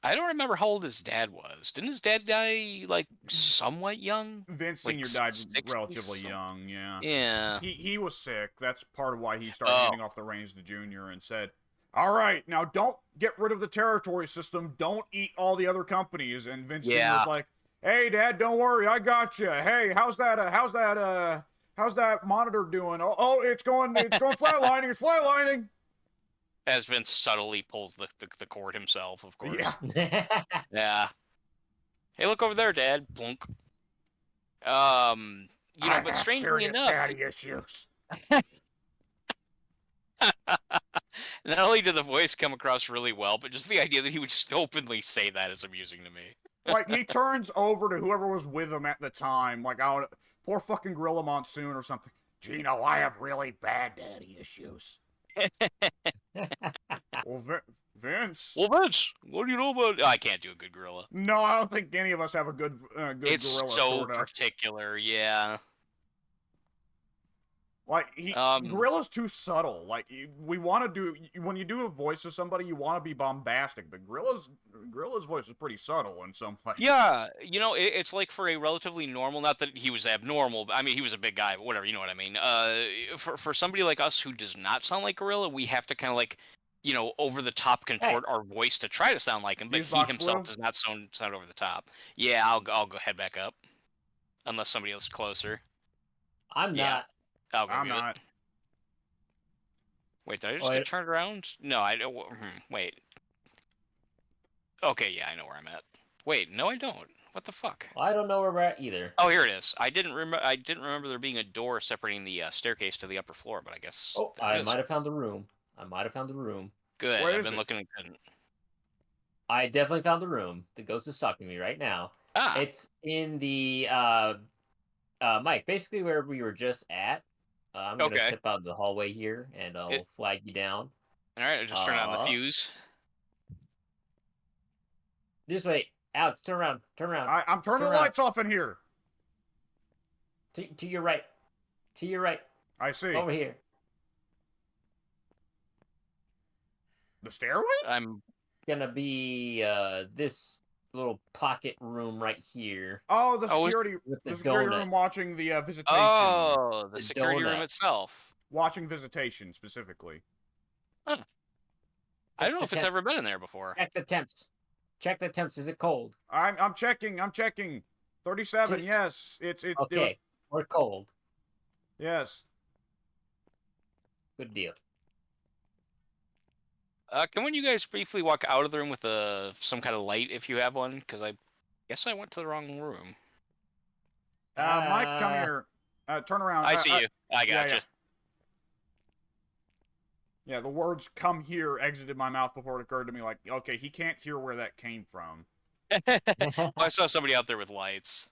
I don't remember how old his dad was. Didn't his dad die like somewhat young? Vince Like Senior died 60s? relatively young. Yeah, Yeah. he was sick. That's part of why he started Oh, handing off the reins to Junior and said, "All right, now don't get rid of the territory system. Don't eat all the other companies." And Vince Senior yeah. was like, "Hey, Dad, don't worry, I got you. Hey, how's that monitor doing? Oh, it's going flatlining. It's flatlining." As Vince subtly pulls the cord himself, of Yeah. course. Yeah. Hey, look over there, Dad. Plunk. I But have strangely serious enough, daddy issues. not only did the voice come across really well, but just the idea that he would just openly say that is amusing to me. Like, he turns over to whoever was with him at the time, like, poor fucking Gorilla Monsoon or something. Gino, I have really bad daddy issues. Well, Vince. Well, Vince, what do you know about? I can't do a good gorilla. No, I don't think any of us have a good It's gorilla, so sort of. particular, yeah. Like, Gorilla's too subtle. Like, we want to do, when you do a voice of somebody, you want to be bombastic, but Gorilla's voice is pretty subtle in some way. Yeah, it's like for a relatively normal, not that he was abnormal, but I mean, he was a big guy, but whatever, you know what I mean. For somebody like us who does not sound like Gorilla, we have to kind of like, over the top contort our voice to try to sound like him, but Use he Vox himself Blue? does not sound over the top. Yeah, I'll go head back up, unless somebody else is closer. I'm Yeah. not. I'll go I'm get it. not. Wait, did I just get turned around? No, I don't. Wait. Okay, yeah, I know where I'm at. Wait, no, I don't. What the fuck? I don't know where we're at either. Oh, here it is. I didn't remember there being a door separating the staircase to the upper floor, but I guess. Oh, there I it is. might have found the room. Good. Where I've is been it? looking and couldn't. I definitely found the room. The ghost is stalking me right now. Ah. It's in the Mike, basically where we were just at. I'm gonna step out of the hallway here, and I'll flag you down. All right, I just turned on the fuse. This way, Alex. Turn around. I'm turning the lights off in here. To your right. To your right. I see. Over here. The stairway? I'm gonna be this little pocket room right here. Oh, the security room watching the visitation. Oh, the security room itself. Watching visitation specifically. Huh. I don't know if it's ever been in there before. Check the temps. Check the temps. Is it cold? I'm checking. 37. Yes. Okay. We're cold. Yes. Good deal. Can one of you guys briefly walk out of the room with some kind of light if you have one? Because I guess I went to the wrong room. Mike, come here. Turn around. I see you. I got you. Yeah, the words "come here" exited my mouth before it occurred to me. Like, okay, he can't hear where that came from. Well, I saw somebody out there with lights,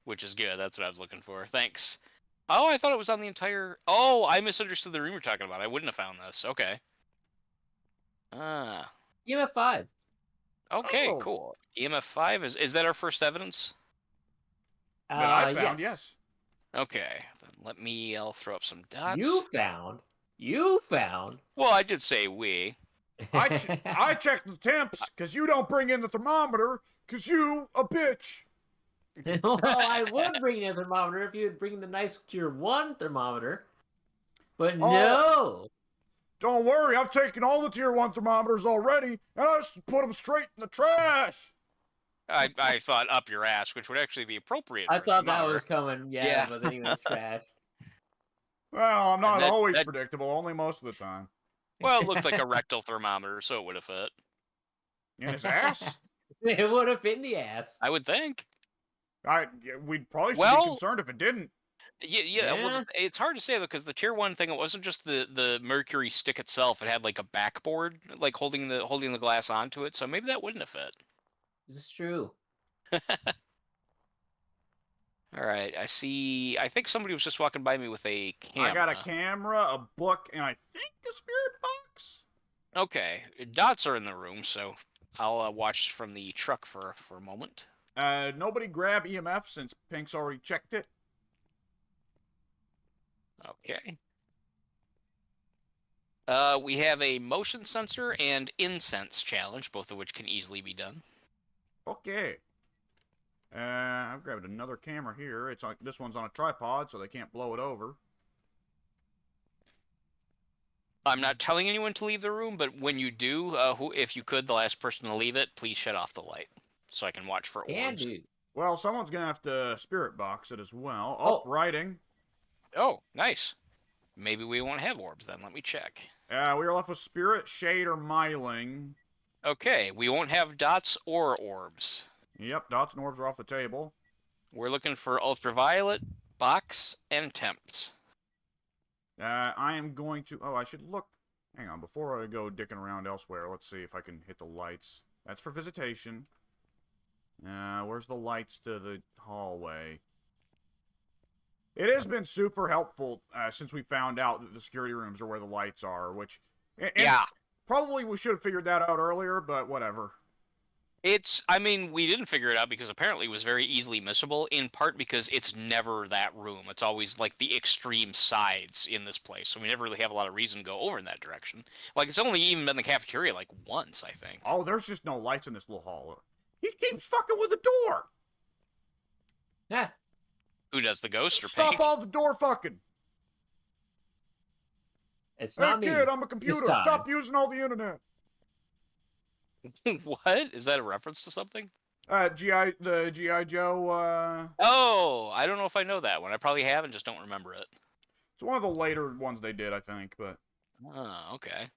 which is good. That's what I was looking for. Thanks. Oh, I thought it was on the entire. Oh, I misunderstood the room you're talking about. I wouldn't have found this. Okay. EMF 5. Okay, cool. EMF 5 is that our first evidence? That I found, yes. Okay, then I'll throw up some dots. You found. Well, I did say we. I checked the temps because you don't bring in the thermometer because you a bitch. Well, I would bring in a thermometer if you would bring the nice tier 1 thermometer, but no. Don't worry, I've taken all the tier 1 thermometers already, and I just put them straight in the trash. I thought up your ass, which would actually be appropriate. I thought that was coming, yeah. But then he was trash. Well, I'm not always predictable, only most of the time. Well, it looked like a rectal thermometer, so it would have fit. In his ass? It would have fit in the ass. I would think. We'd probably should be concerned if it didn't. Yeah. Well, it's hard to say, though, because the tier 1 thing, it wasn't just the mercury stick itself. It had like a backboard, like holding the glass onto it. So maybe that wouldn't have fit. This is true. All right, I think somebody was just walking by me with a camera. I got a camera, a book, and I think a spirit box. Okay, dots are in the room, so I'll watch from the truck for a moment. Nobody grab EMF since Pink's already checked it. Okay. We have a motion sensor and incense challenge, both of which can easily be done. Okay. I've grabbed another camera here. It's like this one's on a tripod, so they can't blow it over. I'm not telling anyone to leave the room, but when you do, if you could, the last person to leave it, please shut off the light so I can watch for Can orbs. do. Well, someone's gonna have to spirit box it as well. Oh, writing. Oh, nice. Maybe we won't have orbs then. Let me check. We are left with spirit, shade, or myling. Okay, we won't have dots or orbs. Yep, dots and orbs are off the table. We're looking for ultraviolet, box, and temps. I am going to... Oh, I should look... Hang on, before I go dicking around elsewhere, let's see if I can hit the lights. That's for visitation. Where's the lights to the hallway? It has been super helpful since we found out that the security rooms are where the lights are, which... Yeah. Probably we should have figured that out earlier, but whatever. I mean, we didn't figure it out because apparently it was very easily missable, in part because it's never that room. It's always, like, the extreme sides in this place, so we never really have a lot of reason to go over in that direction. Like, it's only even been the cafeteria, like, once, I think. Oh, there's just no lights in this little hall. He keeps fucking with the door! Yeah. Who does, the ghost or Stop Pig? all the door fucking! It's Hey not me. kid, I'm a computer. This time. Stop using all the internet. What? Is that a reference to something? The G.I. Joe, Oh, I don't know if I know that one. I probably have and just don't remember it. It's one of the later ones they did, I think, but... Oh, okay.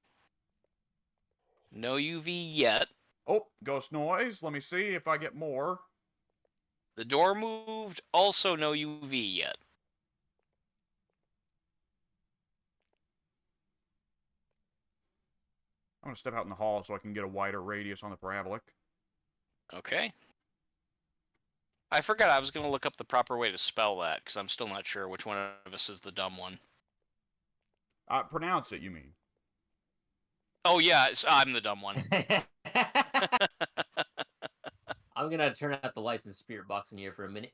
No UV yet. Oh, ghost noise. Let me see if I get more. The door moved. Also no UV yet. I'm gonna step out in the hall so I can get a wider radius on the parabolic. Okay. I forgot I was going to look up the proper way to spell that, because I'm still not sure which one of us is the dumb one. Pronounce it, you mean? Oh, yeah, I'm the dumb one. I'm gonna turn out the lights and spirit box in here for a minute.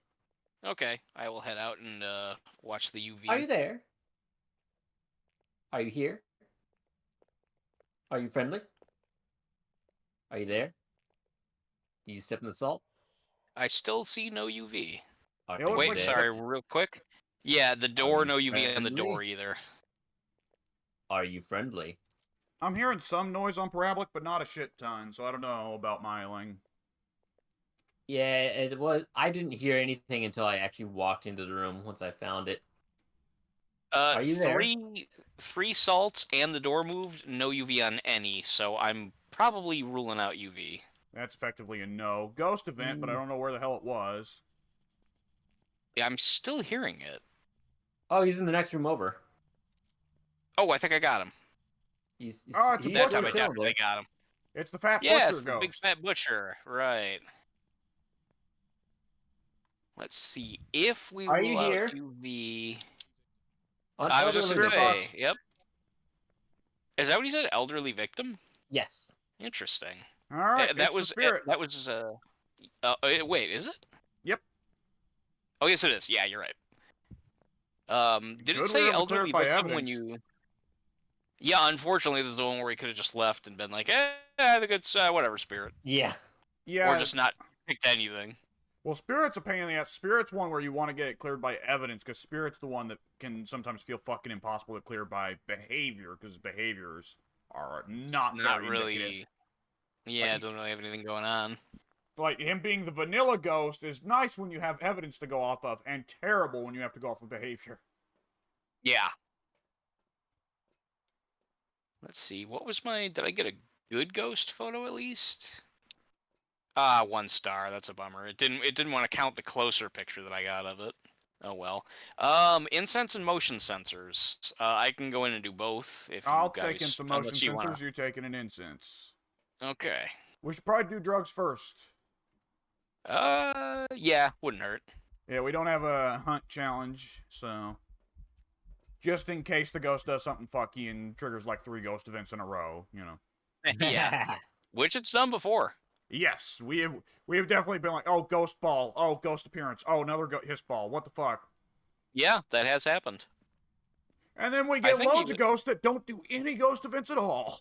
Okay, I will head out and watch the UV. Are you there? Are you here? Are you friendly? Are you there? Do you step in the salt? I still see no UV. Wait, Wait, sorry, real quick. Yeah, the door, no UV on the friendly? door either. Are you friendly? I'm hearing some noise on parabolic, but not a shit ton, so I don't know about myling. Yeah, it was. I didn't hear anything until I actually walked into the room once I found it. Are you there? Three salts and the door moved, no UV on any, so I'm probably ruling out UV. That's effectively a no. Ghost event, but I don't know where the hell it was. Yeah, I'm still hearing it. Oh, he's in the next room over. Oh, I think I got him. It's a butcher. That's how I definitely got him. It's the fat Yeah, butcher it's the ghost. big fat butcher, right. Let's see, if we Are you rule out here? UV... On I was just elderly going to say, box. yep. Is that what he said, elderly victim? Yes. All Interesting. right, that it's was the spirit. wait, is it? Yep. Oh, yes, it is. Yeah, you're right. Did Good it say we ever elderly clarify victim when evidence. you... Yeah, unfortunately, this is the one where he could have just left and been like, I think it's whatever, spirit. Yeah. Yeah. Or just not picked anything. Well, spirit's a pain in the ass. Spirit's one where you want to get it cleared by evidence, because spirit's the one that can sometimes feel fucking impossible to clear by behavior, because behaviors are not very really... indicative. Yeah, Like, don't really have anything going on. Like, him being the vanilla ghost is nice when you have evidence to go off of, and terrible when you have to go off of behavior. Yeah. Let's see, what was my... Did I get a good ghost photo at least? 1 star. That's a bummer. It didn't want to count the closer picture that I got of it. Oh well. Incense and motion sensors. I can go in and do both if I'll you guys. take in some motion unless you sensors, wanna... you taking an incense. Okay. We should probably do drugs first. Yeah, wouldn't hurt. Yeah, we don't have a hunt challenge, so... Just in case the ghost does something fucky and triggers like 3 ghost events in a row, you know. Yeah. Which it's done before. Yes, we have definitely been like, oh, ghost ball, oh, ghost appearance, oh, another hiss ball, what the fuck? Yeah, that has happened. And then we I get think loads of even ghosts that don't do any ghost events at all.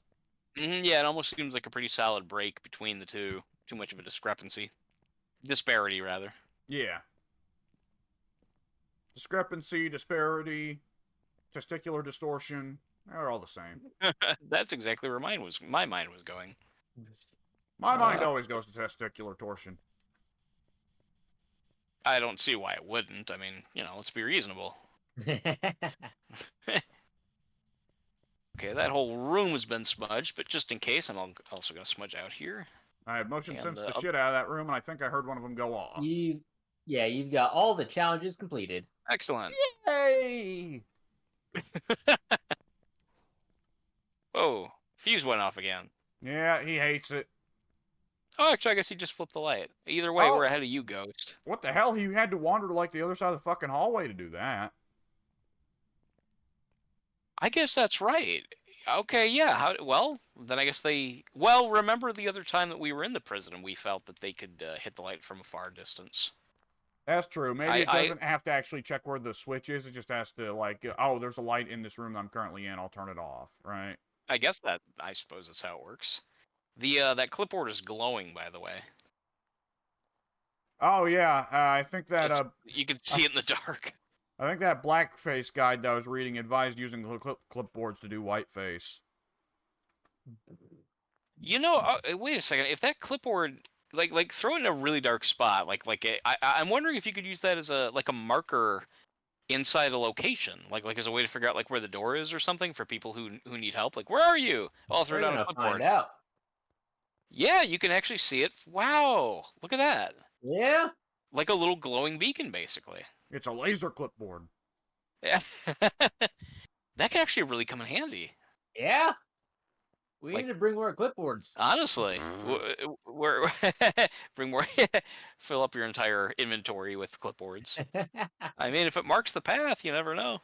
yeah, it almost seems like a pretty solid break between the two. Too much of a disparity rather. Yeah. Discrepancy, disparity, testicular distortion, they're all the same. That's exactly where my mind was going. My mind always goes to testicular torsion. I don't see why it wouldn't. I mean, let's be reasonable. Okay, that whole room has been smudged, but just in case, I'm also going to smudge out here. I have motion sensed the up- shit out of that room, and I think I heard one of them go off. You've got all the challenges completed. Excellent. Yay! Whoa, fuse went off again. Yeah, he hates it. Oh, actually, I guess he just flipped the light. Either way, Oh. we're ahead of you, Ghost. What the hell? He had to wander to like the other side of the fucking hallway to do that. I guess that's right. Okay, yeah. Well, then I guess Well, remember the other time that we were in the prison and we felt that they could hit the light from a far distance. That's true. Maybe it doesn't have to actually check where the switch is. It just has to, like, oh, there's a light in this room that I'm currently in. I'll turn it off, right? I suppose that's how it works. That clipboard is glowing, by the way. Oh, yeah. I think that, you can see it in the dark. I think that blackface guide that I was reading advised using the clipboards to do whiteface. Wait a second. If that clipboard, like throw it in a really dark spot, I'm wondering if you could use that as a marker inside a location, like as a way to figure out like where the door is or something for people who need help. Like, where are you? I'll throw it down a clipboard. Find out. Yeah, you can actually see it. Wow, look at that. Yeah. Like a little glowing beacon, basically. It's a laser clipboard. Yeah. That could actually really come in handy. Yeah. We need to bring more clipboards. Honestly, we're bring more, fill up your entire inventory with clipboards. I mean, if it marks the path, you never know.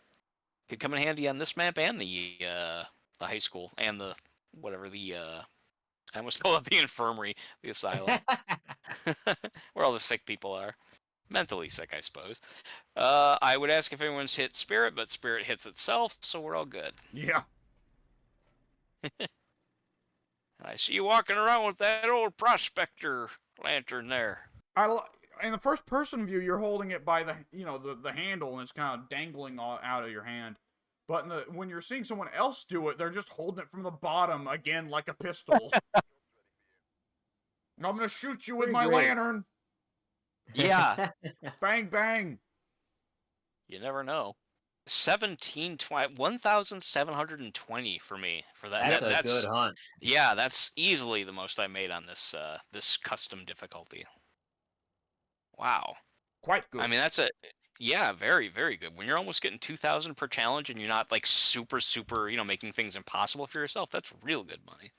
Could come in handy on this map and the high school and the whatever I almost call it the infirmary, the asylum, where all the sick people are. Mentally sick, I suppose. I would ask if anyone's hit Spirit, but Spirit hits itself, so we're all good. Yeah. I see you walking around with that old prospector lantern there. In the first person view, you're holding it by the handle, and it's kind of dangling out of your hand. But when you're seeing someone else do it, they're just holding it from the bottom, again, like a pistol. I'm gonna shoot you with my lantern. Yeah. Bang, bang. You never know. 1,720 for me for that. That's a good hunt. Yeah, that's easily the most I made on this this custom difficulty. Wow. Quite good. I mean, very, very good. When you're almost getting 2,000 per challenge and you're not like super, making things impossible for yourself, that's real good money.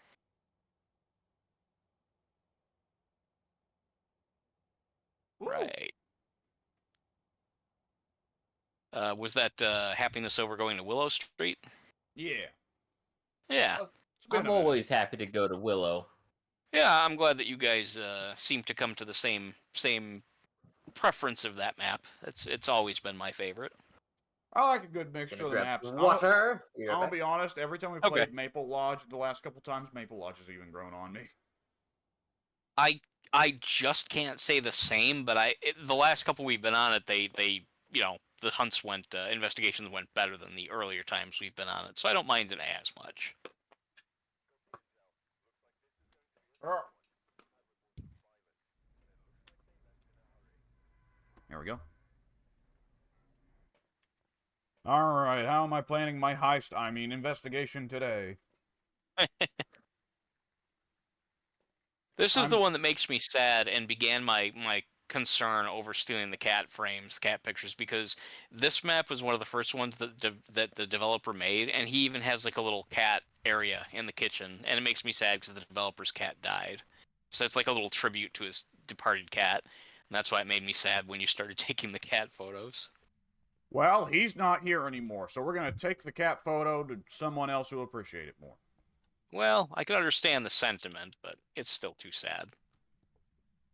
Ooh. Right. Was that happiness over going to Willow Street? Yeah. Yeah. I'm always happy to go to Willow. Yeah, I'm glad that you guys seem to come to the same preference of that map. It's always been my favorite. I like a good mixture of the maps. Water. I'll be honest, every time we played Maple Lodge the last couple times, Maple Lodge has even grown on me. I just can't say the same, but the last couple we've been on it, they the hunts investigations went better than the earlier times we've been on it, so I don't mind it as much. There we go. Alright, how am I planning my heist, investigation today? This is the one that makes me sad and began my concern over stealing the cat frames, cat pictures, because this map was one of the first ones that the developer made, and he even has like a little cat area in the kitchen, and it makes me sad because the developer's cat died. So it's like a little tribute to his departed cat, and that's why it made me sad when you started taking the cat photos. Well, he's not here anymore, so we're going to take the cat photo to someone else who'll appreciate it more. Well, I can understand the sentiment, but it's still too sad.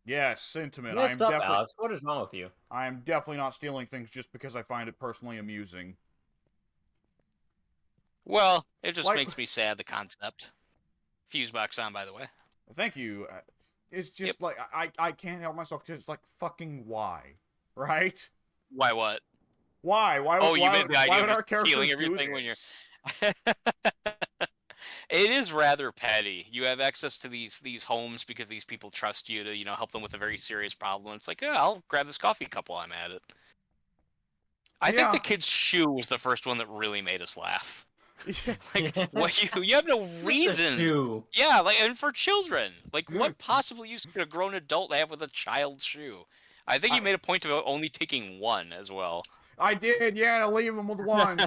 Yes, sentiment. Alex. What is wrong with you? I am definitely not stealing things just because I find it personally amusing. Well, it just Like, makes me sad, the concept. Fuse box on, by the way. thank you. It's Yep. just like I can't help myself because it's like fucking why, right? Why what? Why? Why Oh, would you why, meant would- the why idea of would just our stealing characters do everything when you're... this? It is rather petty. You have access to these homes because these people trust you to, help them with a very serious problem. It's like, yeah, I'll grab this coffee cup while I'm at it. I think the Yeah. kid's shoe was the first one that really made us laugh. Yeah. Like, what you have no Just a reason. shoe. Yeah, like, and for children, like, what possible use could a grown adult have with a child's shoe? I think you I, made a point about only taking one as well. I did, yeah, to leave them with one.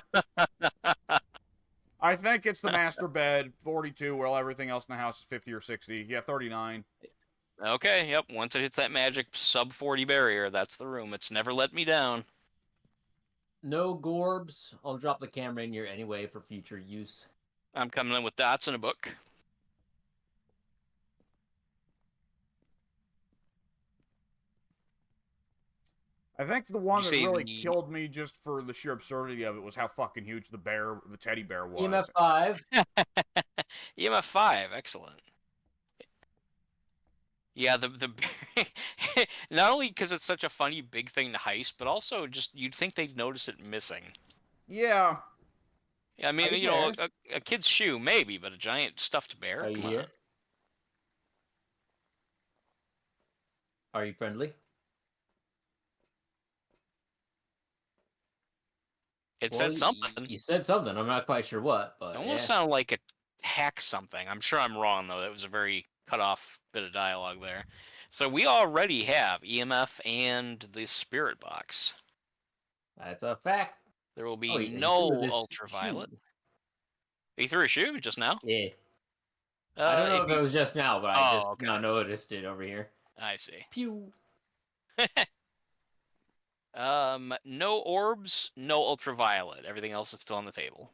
I think it's the master bed, 42, while everything else in the house is 50 or 60. Yeah, 39. Okay, yep. Once it hits that magic sub 40 barrier, that's the room. It's never let me down. No gorbs. I'll drop the camera in here anyway for future use. I'm coming in with dots in a book. I think the one You that say really the killed me just for the sheer absurdity of it was how fucking huge the teddy bear was. EMF 5. EMF 5, excellent. Yeah, the not only because it's such a funny big thing to heist, but also just you'd think they'd notice it missing. Yeah. I mean, Are you a kid's shoe maybe, but a giant stuffed bear. Are you Come here? on. Are you friendly? It Well, said something. You said something. I'm not quite sure what, but It almost yeah. sounded like it hacked something. I'm sure I'm wrong though. That was a very cut off bit of dialogue there. So we already have EMF and the spirit box. That's a fact. There will be Oh, he no threw this ultraviolet. shoe. He threw a shoe just now. Yeah. I don't know if you... it was just now, but I just okay. now noticed it over here. I see. Pew. No orbs, no ultraviolet. Everything else is still on the table.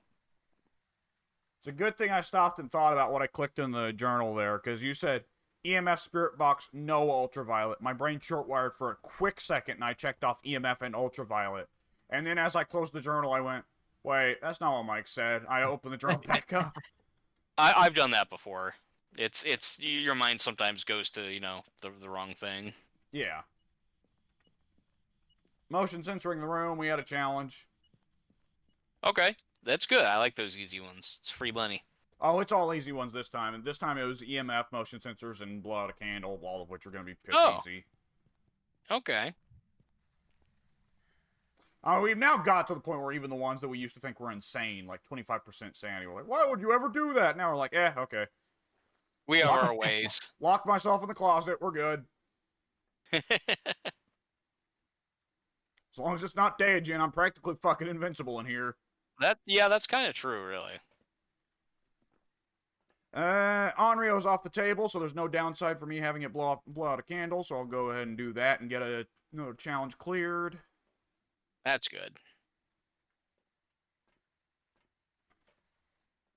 It's a good thing I stopped and thought about what I clicked in the journal there, because you said EMF spirit box, no ultraviolet. My brain shortwired for a quick second, and I checked off EMF and ultraviolet. And then as I closed the journal, I went, wait, that's not what Mike said. I opened the journal back up. I've done that before. It's your mind sometimes goes to the wrong thing. Yeah. Motion censoring the room. We had a challenge. Okay, that's good. I like those easy ones. It's free money. Oh, it's all easy ones this time. And this time it was EMF, motion sensors, and blow out a candle, all of which are going to be piss easy. Okay. We've now got to the point where even the ones that we used to think were insane, like 25% sanity, we're like, why would you ever do that? Now we're like, okay. We have our ways. Lock myself in the closet. We're good. As long as it's not Daijin, I'm practically fucking invincible in here. That's kind of true, really. Onryo's off the table, so there's no downside for me having it blow out a candle, so I'll go ahead and do that and get another challenge cleared. That's good.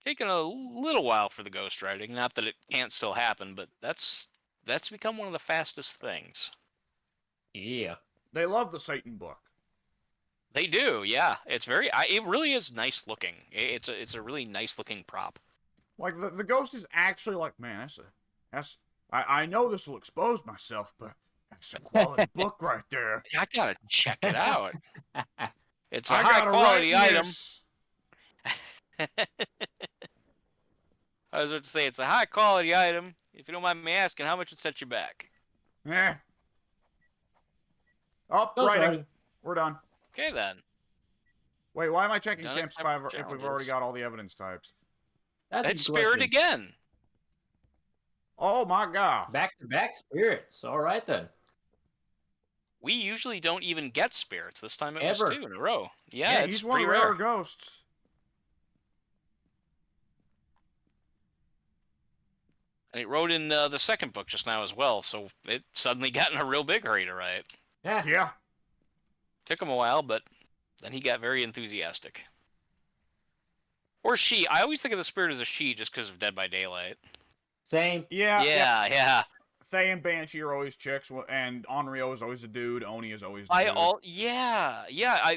Taking a little while for the ghostwriting. Not that it can't still happen, but that's become one of the fastest things. Yeah. They love the Satan book. They do, yeah. It's it really is nice looking. It's a really nice looking prop. Like the ghost is actually like, man, I know this will expose myself, but that's a quality book right there. I gotta check it out. It's a I high gotta quality write item. this. I was about to say it's a high quality item. If you don't mind me asking, how much it set you back? Eh. Oh, writing. We're done. Okay then. Wait, why am I checking Done Camps accept 5 if we've challenges. already got all the evidence types? That's spirit again. Oh my god. Back-to-back spirits. All right then. We usually don't even get spirits. This time it Ever. was 2 in a row. Yeah, it's he's one pretty of the rare rare. ghosts. And it wrote in the second book just now as well, so it suddenly got in a real big hurry to write. Yeah. Yeah. Took him a while, but then he got very enthusiastic. Or she. I always think of the spirit as a she just because of Dead by Daylight. Same. Yeah. Yeah. Faye and Banshee are always chicks, and Onryo is always a dude. Oni is always a dude. Yeah.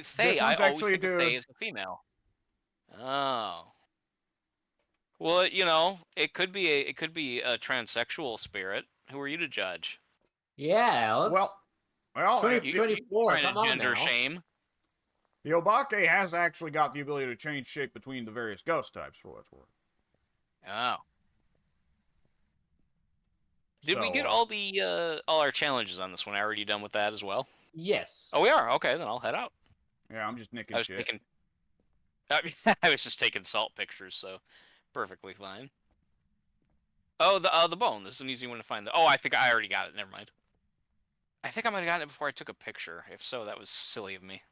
Faye. This I one's always actually a think of dude. Faye as a female. Oh. Well, it could be a transsexual spirit. Who are you to judge? Yeah, let's. Well, 2024. Trying Come to on gender now. shame. the Obake has actually got the ability to change shape between the various ghost types, for what it's worth. Oh. Did we get So, all our challenges on this one? Are you done with that as well? Yes. Oh, we are. Okay, then I'll head out. yeah, I'm just I nicking was shit. taking I was just taking salt pictures, so perfectly fine. Oh, the bone. This is an easy one to find. Oh, I think I already got it. Never mind. I think I might have gotten it before I took a picture. If so, that was silly of me.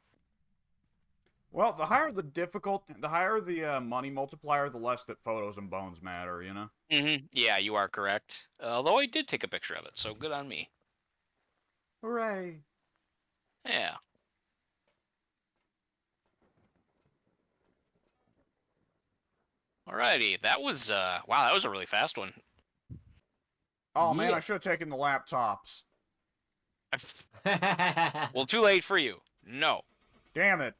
Well, the higher the money multiplier, the less that photos and bones matter, you know? Yeah, you are correct. Although I did take a picture of it, so good on me. Hooray. Yeah. Alrighty, that was wow, that was a really fast one. Oh, man, Yeah. I should have taken the laptops. Well, too late for you. No. Damn it.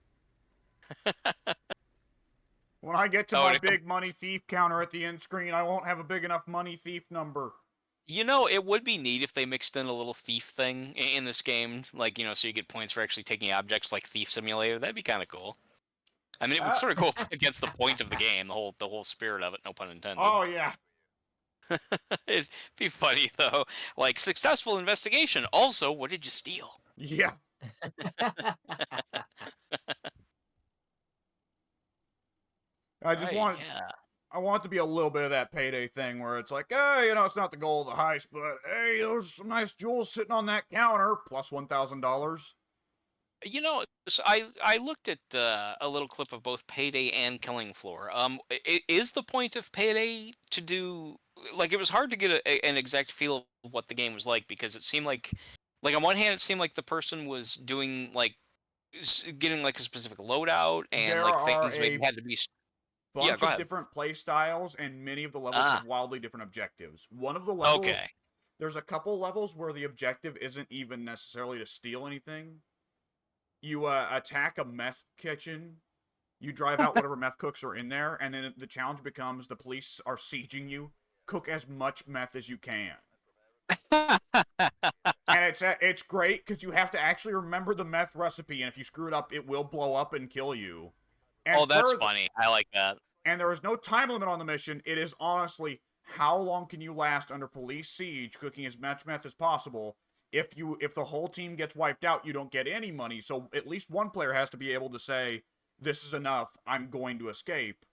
When I get to Oh, my and big money thief counter at the end screen, I won't have a big enough money thief number. it would be neat if they mixed in a little thief thing in this game, like so you get points for actually taking objects like Thief Simulator. That'd be kind of cool. I mean, it would sort of go up against the point of the game, the whole spirit of it. No pun intended. Oh, yeah. It'd be funny though. Like successful investigation. Also, what did you steal? Yeah. I just Right? want Yeah. I want it to be a little bit of that payday thing where it's like, hey, it's not the goal of the heist, but hey, there's some nice jewels sitting on that counter, plus $1,000. So I looked at a little clip of both Payday and Killing Floor. Is the point of Payday to do like it was hard to get an exact feel of what the game was like because it seemed like on one hand it seemed like the person was doing like getting like a specific loadout and There like are things maybe a had to be. Yeah, bunch go of ahead. different play styles, and many of the levels Ah, have wildly different objectives. okay. There's a couple levels where the objective isn't even necessarily to steal anything. You attack a meth kitchen, you drive out whatever meth cooks are in there, and then the challenge becomes the police are sieging you. Cook as much meth as you can. And it's great because you have to actually remember the meth recipe, and if you screw it up, it will blow up and kill you. And Oh, that's further, funny. I like that. and there is no time limit on the mission. It is honestly how long can you last under police siege, cooking as much meth as possible. If the whole team gets wiped out, you don't get any money. So at least one player has to be able to say, "This is enough. I'm going to escape."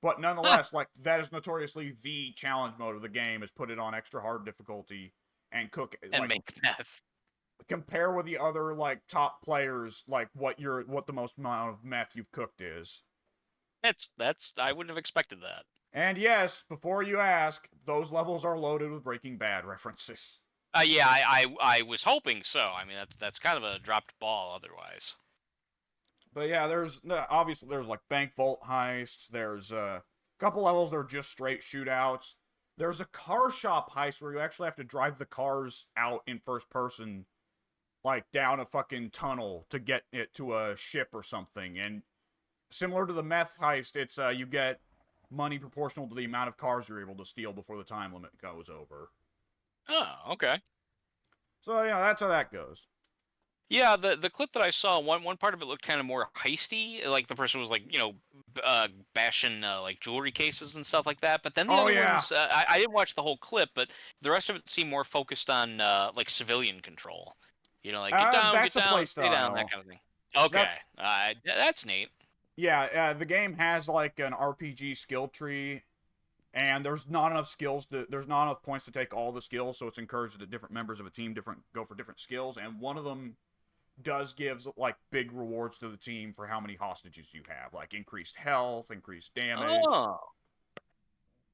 But nonetheless, like that is notoriously the challenge mode of the game is put it on extra hard difficulty and cook And like make meth. compare with the other like top players like what the most amount of meth you've cooked is. That's I wouldn't have expected that. And yes, before you ask, those levels are loaded with Breaking Bad references. Yeah, I was hoping so. I mean, that's kind of a dropped ball otherwise. But yeah, there's obviously there's like bank vault heists. There's a couple levels that are just straight shootouts. There's a car shop heist where you actually have to drive the cars out in first person, like down a fucking tunnel to get it to a ship or something. And similar to the meth heist, it's you get money proportional to the amount of cars you're able to steal before the time limit goes over. Oh, okay. So that's how that goes. Yeah, the clip that I saw, one part of it looked kind of more heisty, like the person was like, bashing like jewelry cases and stuff like that. But then the Oh other yeah, ones, I didn't watch the whole clip, but the rest of it seemed more focused on like civilian control. Like get that's a play down, stay down, that style. kind of thing. Okay, That that's neat. Yeah, the game has like an RPG skill tree, and there's not enough points to take all the skills, so it's encouraged that different members of a team go for different skills, and one of them does gives like big rewards to the team for how many hostages you have, like increased health, increased damage. Oh,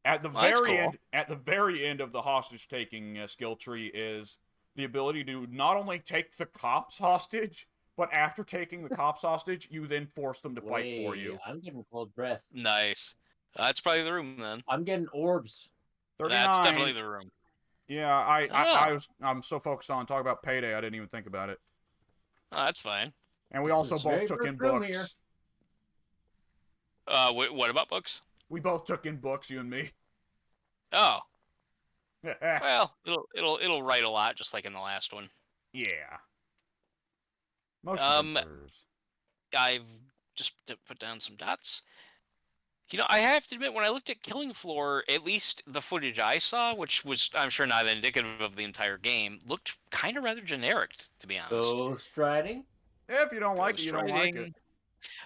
At the well, that's very cool. end, at the very end of the hostage taking skill tree is the ability to not only take the cops hostage, but after taking the cops hostage, you then force them to fight for you. I'm getting cold breath. Nice. That's probably the room then. I'm getting orbs. 39. That's definitely the room. Yeah, I'm so focused on talking about Payday, I didn't even think about it. Oh, that's fine. And we This also is both very took first in room books. here. What about books? We both took in books, you and me. Oh, well, it'll write a lot, just like in the last one. Yeah. Motion Um, sensors. I've just put down some dots. You know, I have to admit, when I looked at Killing Floor, at least the footage I saw, which was, I'm sure, not indicative of the entire game, looked kind of rather generic, to be honest. Ghost riding? If you don't like it, Ghost you don't like it. writing.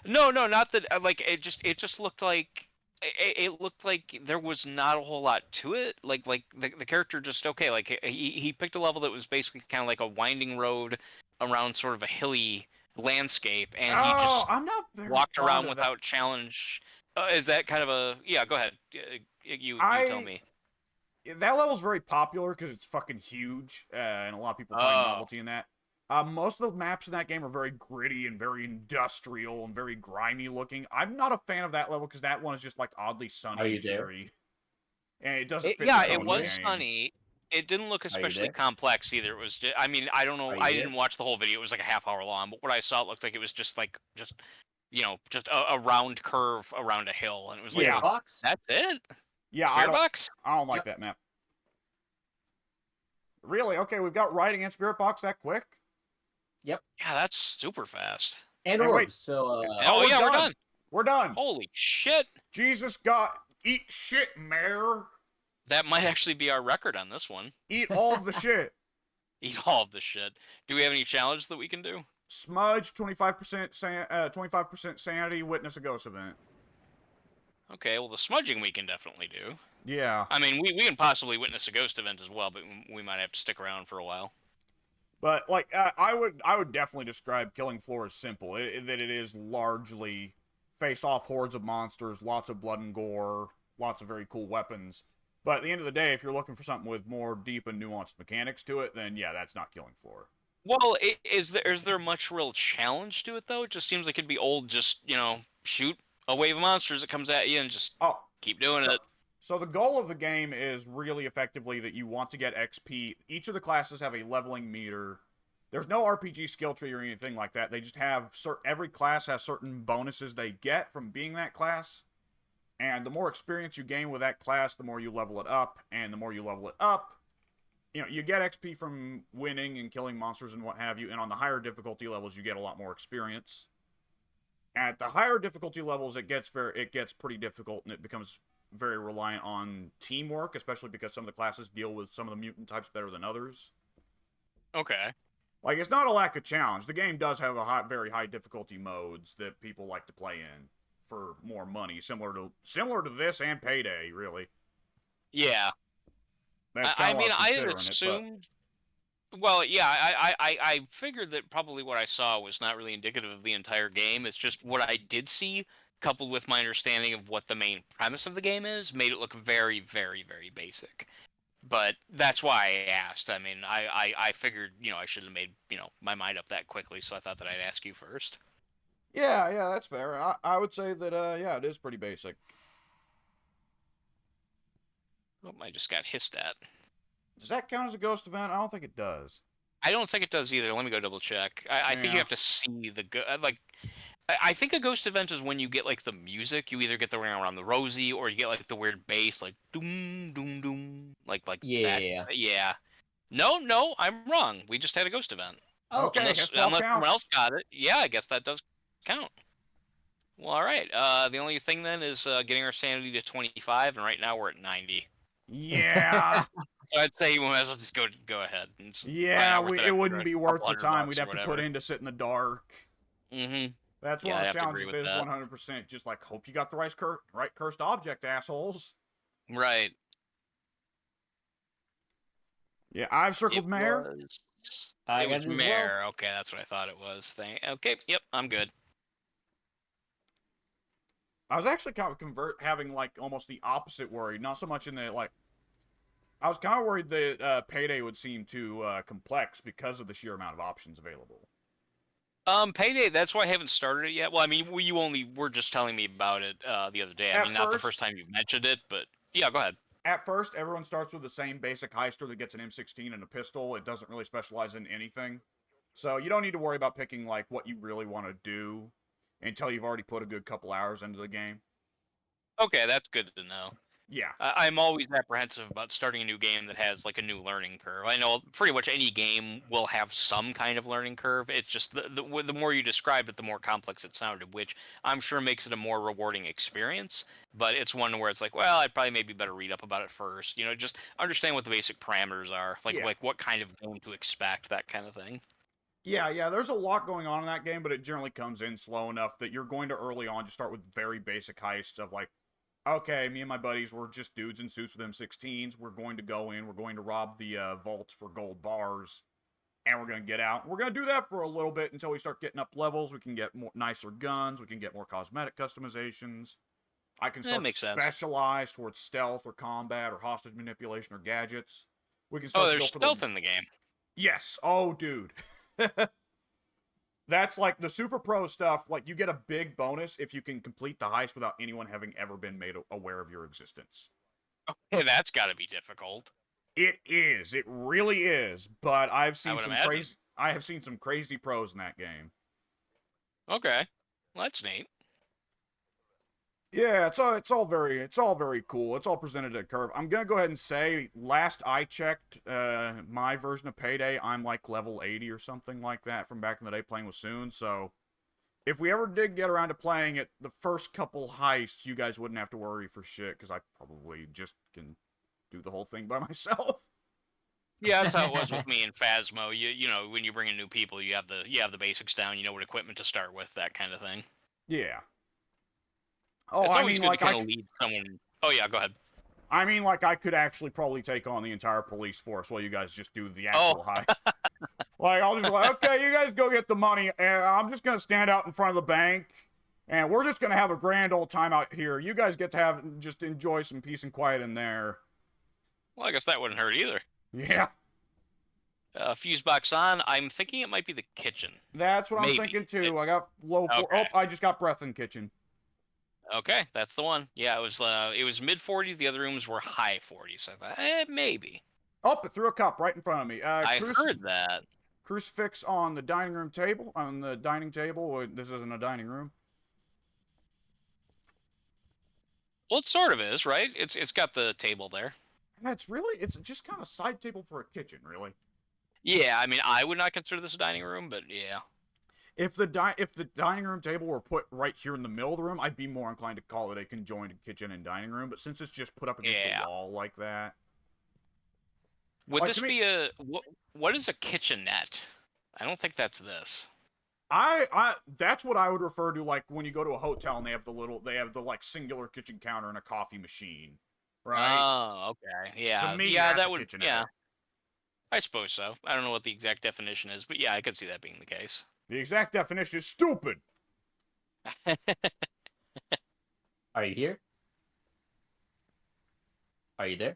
No, no, not that. Like it just looked like it looked like there was not a whole lot to it. Like the character just okay. Like he picked a level that was basically kind of like a winding road around sort of a hilly landscape, and he Oh, just I'm not very walked fond around of that. without challenge. Is that kind of a yeah? Go ahead. You tell I me. that level's very popular because it's fucking huge, and a lot of people find Oh, novelty in that. Most of the maps in that game are very gritty and very industrial and very grimy looking. I'm not a fan of that level because that one is just like oddly Are sunny you and there? cheery, and it doesn't fit the Yeah, Are it tone of the you was there? game. sunny. It didn't look Are you especially there? complex either. It was just, I mean, I don't Are know. you I there? didn't watch the whole video. It was like a half hour long, but what I saw, it looked like it was just like, just a round curve around a hill. And it was like, Yeah, well, Spirit box? that's it? yeah, Spirit box? I don't like Yep. that map. Really? Okay, we've got writing and spirit box that quick. Yep. Yeah, that's super fast. And And wait, orbs. So, oh, Oh, we're yeah, we're done. done. We're done. Holy shit. Jesus God, eat shit, mayor. That might actually be our record on this one. Eat all of the shit. Eat all of the shit. Do we have any challenge that we can do? Smudge, 25% sanity, witness a ghost event. Okay, well, the smudging we can definitely do. Yeah. I mean, we can possibly witness a ghost event as well, but we might have to stick around for a while. But like I would definitely describe Killing Floor as simple. That it is largely face off hordes of monsters, lots of blood and gore, lots of very cool weapons. But at the end of the day, if you're looking for something with more deep and nuanced mechanics to it, then yeah, that's not Killing Floor. Well, is there much real challenge to it though? It just seems like it'd be old. Just shoot a wave of monsters that comes at you and just Oh, keep doing so it. so the goal of the game is really effectively that you want to get XP. Each of the classes have a leveling meter. There's no RPG skill tree or anything like that. They just have every class has certain bonuses they get from being that class. And the more experience you gain with that class, the more you level it up, and the more you level it up, you get XP from winning and killing monsters and what have you, and on the higher difficulty levels you get a lot more experience. At the higher difficulty levels it gets pretty difficult and it becomes very reliant on teamwork, especially because some of the classes deal with some of the mutant types better than others. Okay. Like, it's not a lack of challenge. The game does have very high difficulty modes that people like to play in for more money, similar to this and Payday, really. Yeah. That's I kind of mean, what I I was had considering it, but assumed. Well, yeah, I figured that probably what I saw was not really indicative of the entire game. It's just what I did see, coupled with my understanding of what the main premise of the game is, made it look very, very, very basic. But that's why I asked. I mean, I figured, I should have made, my mind up that quickly, so I thought that I'd ask you first. yeah, that's fair. I would say that yeah, it is pretty basic. Oh, I just got hissed at. Does that count as a ghost event? I don't think it does. I don't think it does either. Let me go double check. I think you Yeah. have to see the like. I think a ghost event is when you get like the music. You either get the Ring Around the Rosie, or you get like the weird bass, like doom doom doom, like that. yeah. Yeah. No, I'm wrong. We just had a ghost event. Oh, Okay, Unless Hespel someone else counts. got it. Yeah, I guess that does count. Well, all right. The only thing then is getting our sanity to 25, and right now we're at 90. Yeah. So I'd say you might as well just go ahead. It's probably Yeah, not worth it extra wouldn't be worth couple the time $100 we'd or have to put whatever. in to sit in the dark. Mm-hmm. That's Yeah, one I of have the to challenges agree that with is that. 100% just like, hope you got the right cursed object, assholes. Right. Yeah, I've It circled Mayor. was. I It got was it as well. Mare. Okay, that's what I thought it was. Okay, yep, I'm good. I was actually kind of having like almost the opposite worry. Not so much in the like. I was kind of worried that Payday would seem too complex because of the sheer amount of options available. Payday. That's why I haven't started it yet. Well, I mean, you only were just telling me about it the other day. I mean, At not the first, first time you mentioned it, but yeah, go ahead. everyone starts with the same basic heister that gets an M16 and a pistol. It doesn't really specialize in anything. So you don't need to worry about picking like what you really want to do until you've already put a good couple hours into the game. Okay, that's good to know. Yeah. I'm always apprehensive about starting a new game that has like a new learning curve. I know pretty much any game will have some kind of learning curve. It's just the more you describe it, the more complex it sounded, which I'm sure makes it a more rewarding experience. But it's one where it's like, well, I'd probably maybe better read up about it first. Just understand what the basic parameters are, Yeah. like what kind of game to expect, that kind of thing. Yeah, there's a lot going on in that game, but it generally comes in slow enough that you're going to early on just start with very basic heists of like, okay, me and my buddies, we're just dudes in suits with M16s. We're going to go in, we're going to rob the vault for gold bars, and we're going to get out. We're going to do that for a little bit until we start getting up levels. We can get more nicer guns, we can get more cosmetic customizations. I can That start to makes sense. specialize towards stealth or combat or hostage manipulation or gadgets. We can Oh, start to there's go for stealth the... in the game. Yes. Oh, dude. That's like the super pro stuff. Like, you get a big bonus if you can complete the heist without anyone having ever been made aware of your existence. Okay, that's got to be difficult. It is. It really is. But I've I seen would some imagine. crazy. I have seen some crazy pros in that game. Okay, well, that's neat. Yeah, it's all very cool. It's all presented at a curve. I'm gonna go ahead and say, last I checked, my version of Payday, I'm like level 80 or something like that from back in the day playing with Soon. So if we ever did get around to playing it, the first couple heists, you guys wouldn't have to worry for shit because I probably just can do the whole thing by myself. Yeah, that's how it was with me in Phasmo. You know when you bring in new people, you have the basics down. You know what equipment to start with, that kind of thing. Yeah. Oh, It's I always mean, good like to kind of lead someone. Oh yeah, go ahead. I mean, like, I could actually probably take on the entire police force while you guys just do the actual Oh. heist. Like, I'll just be like, okay, you guys go get the money, and I'm just gonna stand out in front of the bank, and we're just gonna have a grand old time out here. You guys get to just enjoy some peace and quiet in there. Well, I guess that wouldn't hurt either. Yeah, Fuse box on. I'm thinking it might be the kitchen. that's what I'm Maybe. thinking too. I got low four. Okay. Oh, I just got breath in kitchen. Okay, that's the one. Yeah, it was mid 40s. The other rooms were high 40s. I thought, maybe. Oh, it threw a cup right in front of me. I heard that. Crucifix on the dining room table. On the dining table. This isn't a dining room. Well, it sort of is, right? It's got the table there. It's just kind of a side table for a kitchen, really. Yeah, I mean, I would not consider this a dining room, but yeah. If the dining room table were put right here in the middle of the room, I'd be more inclined to call it a conjoined kitchen and dining room. But since it's just put up against the wall like that, Would like, this be a what is a kitchenette? I don't think that's this. that's what I would refer to, like when you go to a hotel and they have the like singular kitchen counter and a coffee machine, right? Oh, okay, yeah, To me, yeah, that's that a would, kitchenette. yeah. I suppose so. I don't know what the exact definition is, but yeah, I could see that being the case. The exact definition is stupid. Are you here? Are you there?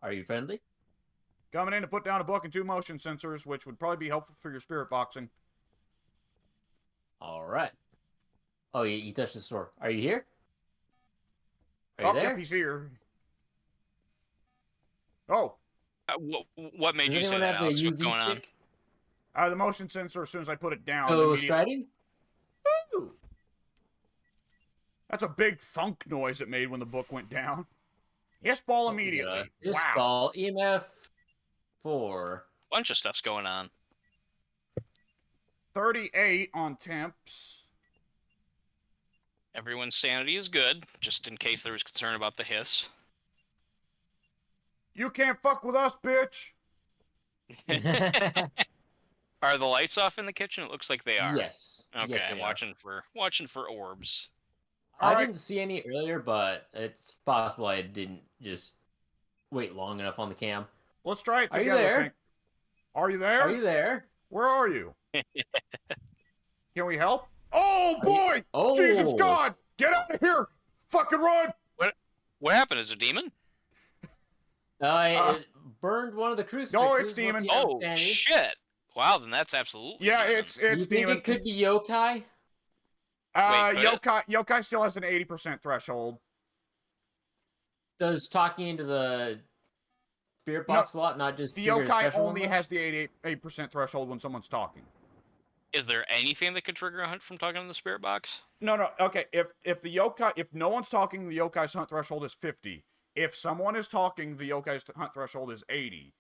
Are you friendly? Coming in to put down a book and 2 motion sensors, which would probably be helpful for your spirit boxing. All right. Oh, you touched the store. Are you here? Are you Oh, there? yep, he's here. Oh. What made you say that, Alex? What's going on? The motion sensor, as soon as I put it down. Oh, striding? Ooh. That's a big thunk noise it made when the book went down. Yes, ball immediately. Yes, wow. ball. EMF 4. Bunch of stuff's going on. 38 on temps. Everyone's sanity is good, just in case there was concern about the hiss. You can't fuck with us, bitch. Are the lights off in the kitchen? It looks like they are. Yes. Okay, yes, I'm watching for orbs. I didn't see any earlier, but it's possible I didn't just wait long enough on the cam. Let's try it together. Are you there? Hank. Are you there? Are you there? Where are you? Can we help? Oh boy! Oh. Jesus God! Get out of here! Fucking run! What happened? Is it a demon? It burned one of the crucifixes. No, it's demon. Oh shit! Wow, then that's absolutely. Yeah, demon. it's you think demon. it could be yokai? Yokai still has an 80% threshold. Does talking into the spirit box a lot, not just the trigger a yokai special only one? has the 88% threshold when someone's talking. Is there anything that could trigger a hunt from talking to the spirit box? No. Okay, if the yokai, if no one's talking, the yokai's hunt threshold is 50. If someone is talking, the yokai's hunt threshold is 80.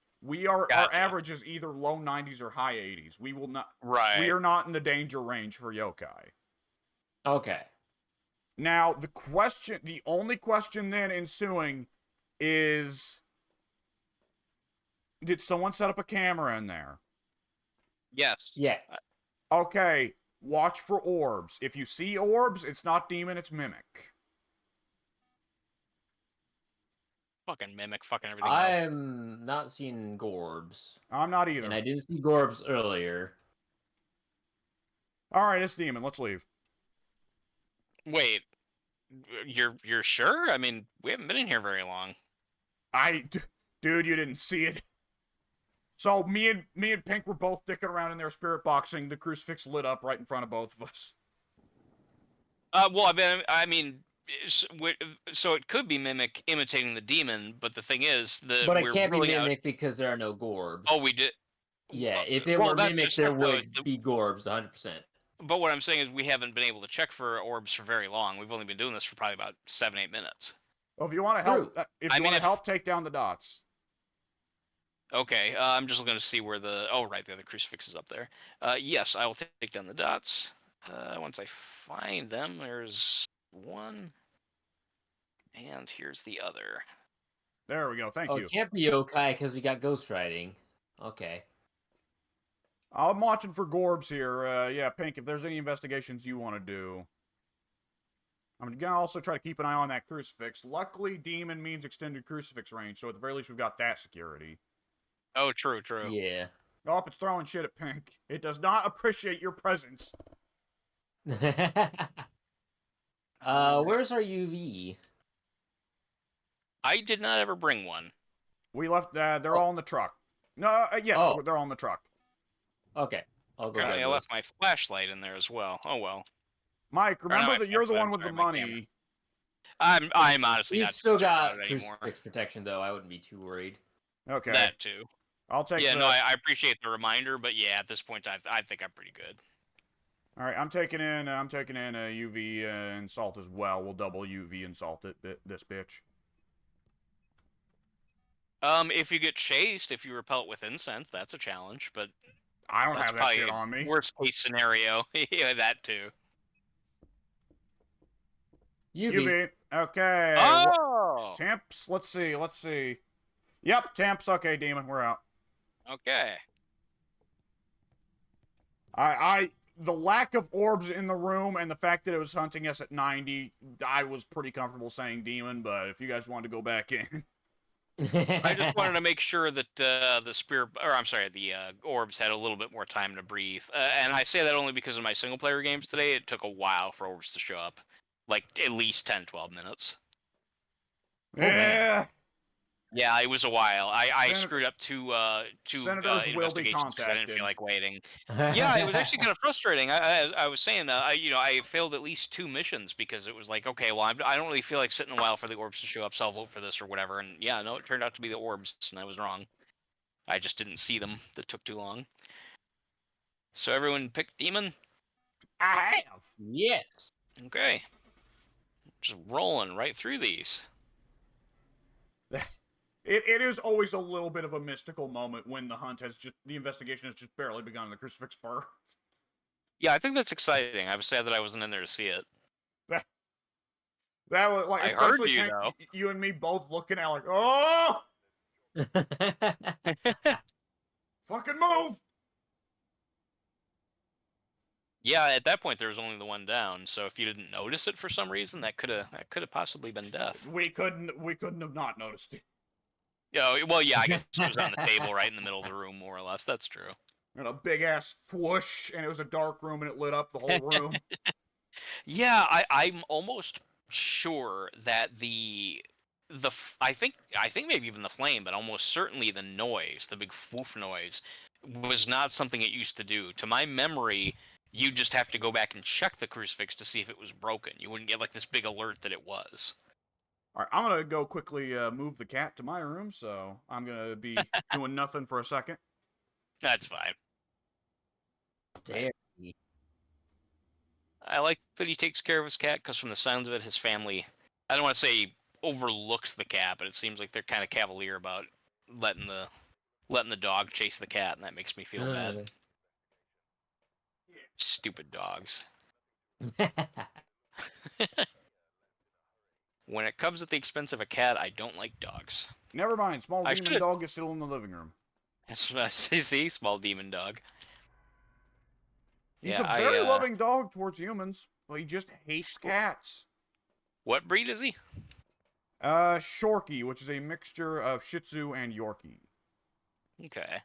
Our Gotcha. average is either low 90s or high 80s. We will not. Right. We are not in the danger range for yokai. Okay. Now, the only question then ensuing is, did someone set up a camera in there? Yes. Yeah. Okay, watch for orbs. If you see orbs, it's not demon, it's mimic. Fucking mimic, fucking everything up. I'm not seeing Gorbs. I'm not either. And I didn't see Gorbs earlier. Alright, it's demon. Let's leave. Wait, you're sure? I mean, we haven't been in here very long. Dude, you didn't see it. So me and Pink were both dicking around in there spirit boxing. The crucifix lit up right in front of both of us. Well, I mean, so it could be mimic imitating the demon, but the thing is, But it we're can't be ruling out. Mimic because there are no Gorbs. Oh, we did. Yeah, if it well, were that's Mimic, just there it, though. would be Gorbs, 100%. But what I'm saying is we haven't been able to check for orbs for very long. We've only been doing this for probably about 7-8 minutes. Well, if you want to help, True. help take down the dots. Okay, I'm just looking to see where the... Oh, right, the other crucifix is up there. Yes, I will take down the dots. Once I find them, there's one. And here's the other. There we go, thank you. It can't be yokai because we got ghost riding. Okay. I'm watching for Gorbs here. Yeah, Pink, if there's any investigations you want to do. I'm gonna also try to keep an eye on that crucifix. Luckily, demon means extended crucifix range, so at the very least we've got that security. Oh, true. Yeah. Oh, it's throwing shit at Pink. It does not appreciate your presence. Where's our UV? I did not ever bring one. We left, they're all in the truck. No, yes, they're all in the truck. Okay. I'll go Apparently, get I those. left my flashlight in there as well. Oh, well. Mike, remember my that you're the flashlight, one with sorry, the my money. I'm honestly He's not still concerned got about it anymore. crucifix protection, though. I wouldn't be too worried. Okay. That too. I'll take no, I appreciate the reminder, but yeah, at this point, I think I'm pretty good. All right, I'm taking in UV and salt as well. We'll double UV and salt it, this bitch. If you get chased, if you repel it with incense, that's a challenge, but I don't have that shit on me. Worst case scenario. Yeah, that too. UV. Okay. Oh! Temps. Let's see. Yep, temps. Okay, demon, we're out. Okay. The lack of orbs in the room and the fact that it was hunting us at 90, I was pretty comfortable saying demon, but if you guys wanted to go back in. I just wanted to make sure that the orbs had a little bit more time to breathe. And I say that only because in my single-player games today, it took a while for orbs to show up. Like, at least 10, 12 minutes. Yeah. Yeah, it was a while. I screwed up two Senators will be investigations because I didn't feel like waiting. Yeah, Yeah, it was actually kind of frustrating. I was saying, I failed at least 2 missions because it was like, okay, well, I don't really feel like sitting a while for the orbs to show up, so I'll vote for this or whatever. And yeah, no, it turned out to be the orbs, and I was wrong. I just didn't see them. That took too long. So everyone picked demon? I have. Yes. Okay. Just rolling right through these. It is always a little bit of a mystical moment when the investigation has just barely begun in the crucifix bar. Yeah, I think that's exciting. I was sad that I wasn't in there to see it. That was like, I heard especially you, though. You and me both looking at like, oh, fucking move! Yeah, at that point there was only the one down, so if you didn't notice it for some reason, that could have possibly been death. We couldn't have not noticed it. Oh, well, yeah, I guess it was on the table right in the middle of the room, more or less. That's true. And a big ass whoosh, and it was a dark room, and it lit up the whole room. Yeah, I'm almost sure that I think maybe even the flame, but almost certainly the noise, the big woof noise, was not something it used to do. To my memory, you just have to go back and check the crucifix to see if it was broken. You wouldn't get like this big alert that it was. All right, I'm gonna go quickly move the cat to my room, so I'm gonna be doing nothing for a second. That's fine. Dare I like that he takes care of his cat because, from the sounds of it, his family, I don't want to say overlooks the cat, but it seems like they're kind of cavalier about letting the dog chase the cat, and that makes me feel bad. Stupid dogs. When it comes at the expense of a cat, I don't like dogs. Never mind. Small I demon should've- dog is still in the living room. See, small demon dog. He's Yeah, a very loving dog towards humans, but he just hates cats. What breed is he? Shorky, which is a mixture of Shih Tzu and Yorkie. Okay.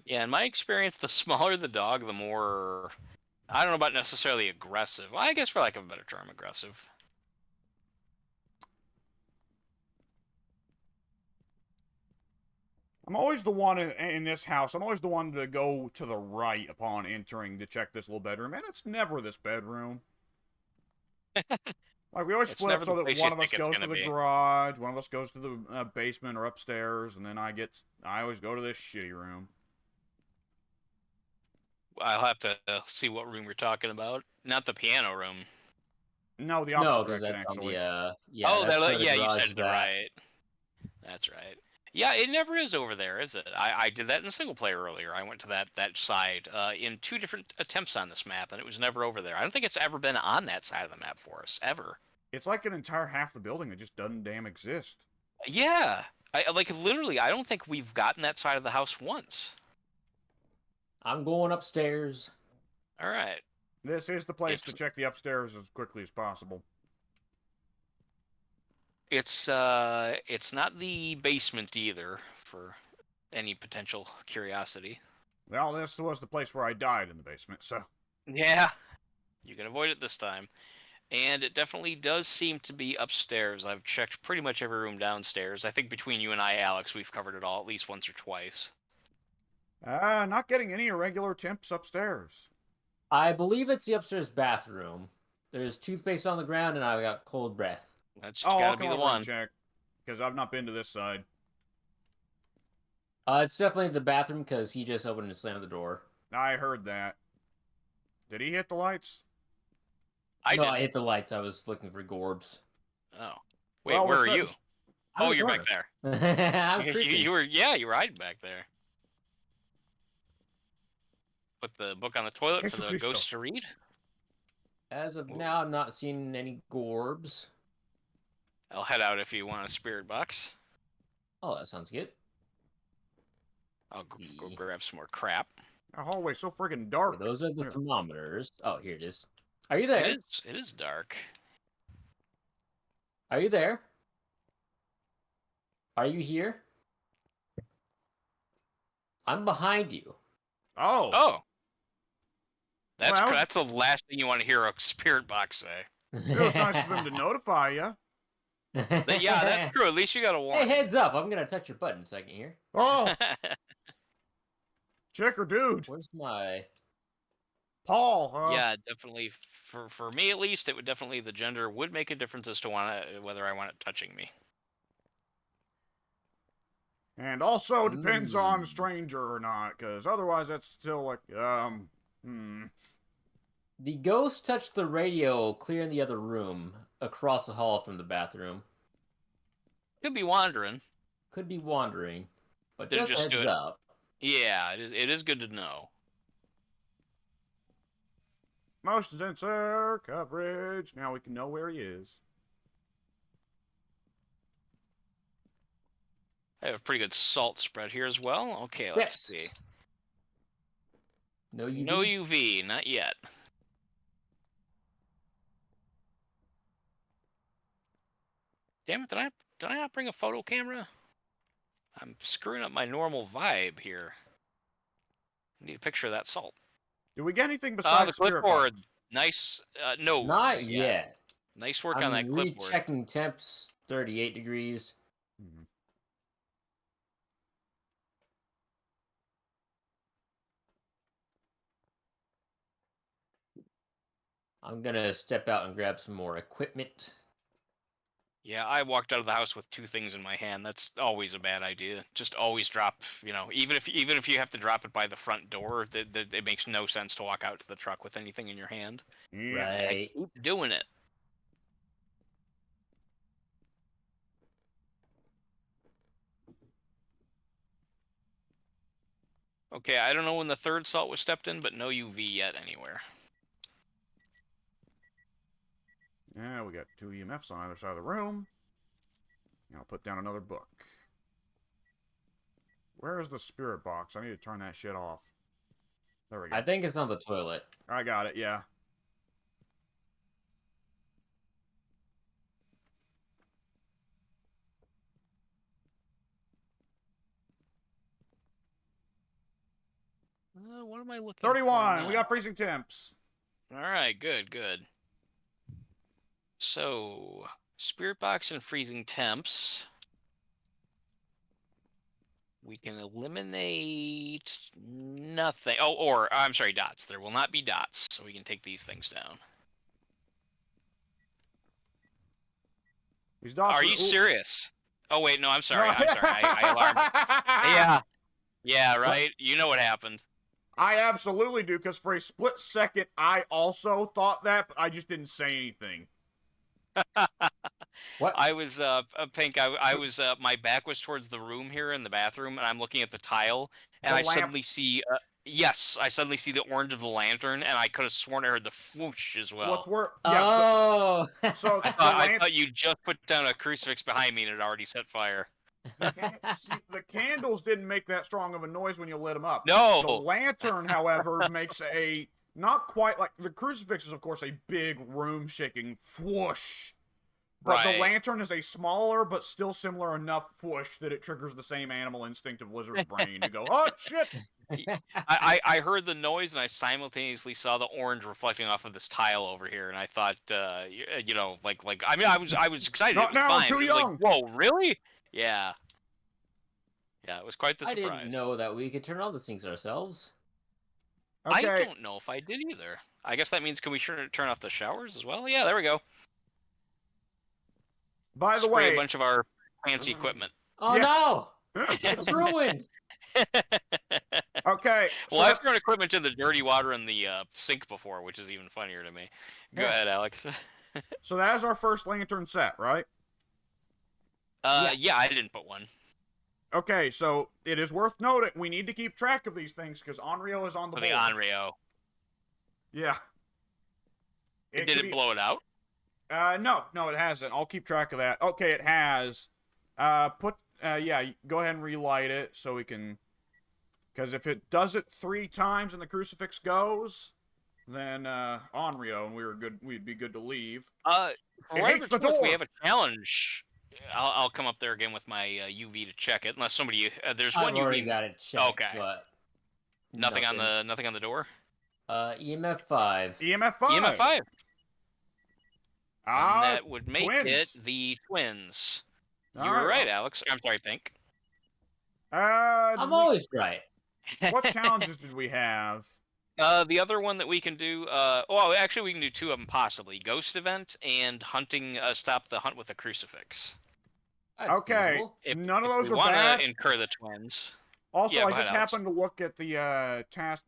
Yeah, in my experience, the smaller the dog, the more, I don't know about necessarily aggressive. Well, I guess for lack of a better term, aggressive. I'm always the one in this house. I'm always the one to go to the right upon entering to check this little bedroom, and it's never this bedroom. Like, we always It's split up never so the that place one you of us think it's goes to gonna the be. garage, one of us goes to the basement or upstairs, and then I always go to this shitty room. I'll have to see what room you're talking about. Not the piano room. No, the No, opposite because direction, that's on actually. the Oh, that's where the yeah, you garage said is the at. right. That's right. Yeah, it never is over there, is it? I did that in single player earlier. I went to that side in 2 different attempts on this map, and it was never over there. I don't think it's ever been on that side of the map for us, ever. It's like an entire half the building that just doesn't damn exist. Yeah. Like, literally, I don't think we've gotten that side of the house once. I'm going upstairs. All right. This is the place to check the upstairs as quickly as possible. It's not the basement either, for any potential curiosity. Well, this was the place where I died in the basement, so... Yeah. You can avoid it this time. And it definitely does seem to be upstairs. I've checked pretty much every room downstairs. I think between you and I, Alex, we've covered it all at least once or twice. Not getting any irregular temps upstairs. I believe it's the upstairs bathroom. There's toothpaste on the ground, and I got cold breath. That's I'll gotta be come the over one. and check, because I've not been to this side. It's definitely the bathroom because he just opened and slammed the door. I heard that. Did he hit the lights? No, didn't. I hit the lights. I was looking for Gorbs. Oh. Wait, Well, where are you? Oh, you're back there. I'm you creeping. were hiding back there. Put the book on the toilet for Jesus the Christo. ghosts to read? As of now, I'm not seeing any Gorbs. I'll head out if you want a spirit box. Oh, that sounds good. I'll go grab some more crap. The hallway's so friggin' dark. Those are the thermometers. Oh, here it is. Are you there? It is dark. Are you there? Are you here? I'm behind you. Oh. Oh. Well, That's the last thing you want to hear a spirit box say. It was nice of him to notify you. Yeah, that's true. At least you got a Hey, warning. heads up. I'm going to touch your butt in a second here. Oh, chick or dude? Where's my... Paul, huh? Yeah, definitely. For me, at least, it would definitely, the gender would make a difference as to whether I want it touching me. And also depends on stranger or not, because otherwise that's still like, The ghost touched the radio clear in the other room, across the hall from the bathroom. Could be wandering. Could be wandering, but Did it just just do heads it? up. Yeah, it is good to know. motion sensor coverage. Now we can know where he is. I have a pretty good salt spread here as well. Okay, let's see. No UV? No UV, not yet. Damn it, did I not bring a photo camera? I'm screwing up my normal vibe here. I need a picture of that salt. Did we get anything The besides spirit clipboard. box? Nice. No. Not yet. Nice work on that clipboard. Rechecking temps, 38 degrees. Mhm. I'm gonna step out and grab some more equipment. Yeah, I walked out of the house with 2 things in my hand. That's always a bad idea. Just always drop, even if you have to drop it by the front door, it makes no sense to walk out to the truck with anything in your hand. Yeah. And I Right. keep doing it. Okay, I don't know when the third salt was stepped in, but no UV yet anywhere. Yeah, we got 2 EMFs on either side of the room. And I'll put down another book. Where is the spirit box? I need to turn that shit off. There we go. I think it's on the toilet. I got it, yeah. What am I looking for 31! now? We got freezing temps. Alright, good. So, spirit box and freezing temps. We can eliminate nothing. Oh, or I'm sorry, dots. There will not be dots, so we can take these things down. These dots Are you ooh. serious? Oh wait, no, I'm sorry. I alarmed it. Yeah, right. You know what happened. I absolutely do, because for a split second, I also thought that, but I just didn't say anything. What? I was Pink. I was my back was towards the room here in the bathroom, and I'm looking at the tile, and The I lamp. suddenly see. Yes, I suddenly see the orange of the lantern, and I could have sworn I heard the whoosh as well. What's worse? Oh! So I thought you just put down a crucifix behind me and it already set fire. the candles didn't make that strong of a noise when you lit them up. No. The lantern, however, makes a not quite like the crucifix is, of course, a big room-shaking whoosh. But the lantern is a smaller but still similar enough whoosh that it triggers the same animal instinct of Lizard's brain to go, oh shit! I heard the noise and I simultaneously saw the orange reflecting off of this tile over here, and I thought, I mean, I was excited. Not it was now, fine. I'm too It was young. like, whoa, really? Yeah. Yeah, it was quite the I surprise. didn't know that we could turn on these things ourselves. Okay. I don't know if I did either. I guess that means, can we turn off the showers as well? Yeah, there we go. By the Spray way, a bunch of our fancy equipment. Oh Yeah. no! It's ruined! okay. Well, I've thrown equipment in the dirty water in the sink before, which is even funnier to me. Go ahead, Alex. So that is our first lantern set, right? Yeah, I didn't put one. Okay, so it is worth noting we need to keep track of these things because Onryo is on the For board. the Onryo. Yeah. Did it blow it out? No, it hasn't. I'll keep track of that. Okay, it has. Yeah, go ahead and relight it so we can. Because if it does it 3 times and the crucifix goes, then Onryo and we'd be good to leave. For It whatever hates it's the worth, we door. have a challenge. I'll come up there again with my UV to check it, unless somebody. There's I've one already UV. got it checked, Okay. but Nothing on the door. EMF 5. EMF 5. EMF 5. Ah, And that would make twins. it the twins. You All were right, Alex. I'm sorry, Pink. I'm always right. What challenges did we have? The other one that we can do, well, actually, we can do 2 of them possibly: ghost event and hunting. Stop the hunt with a crucifix. That's Okay. feasible. None of those we are want bad. to incur the twins. Also, Yeah, I go just ahead, Alex. happened to look at the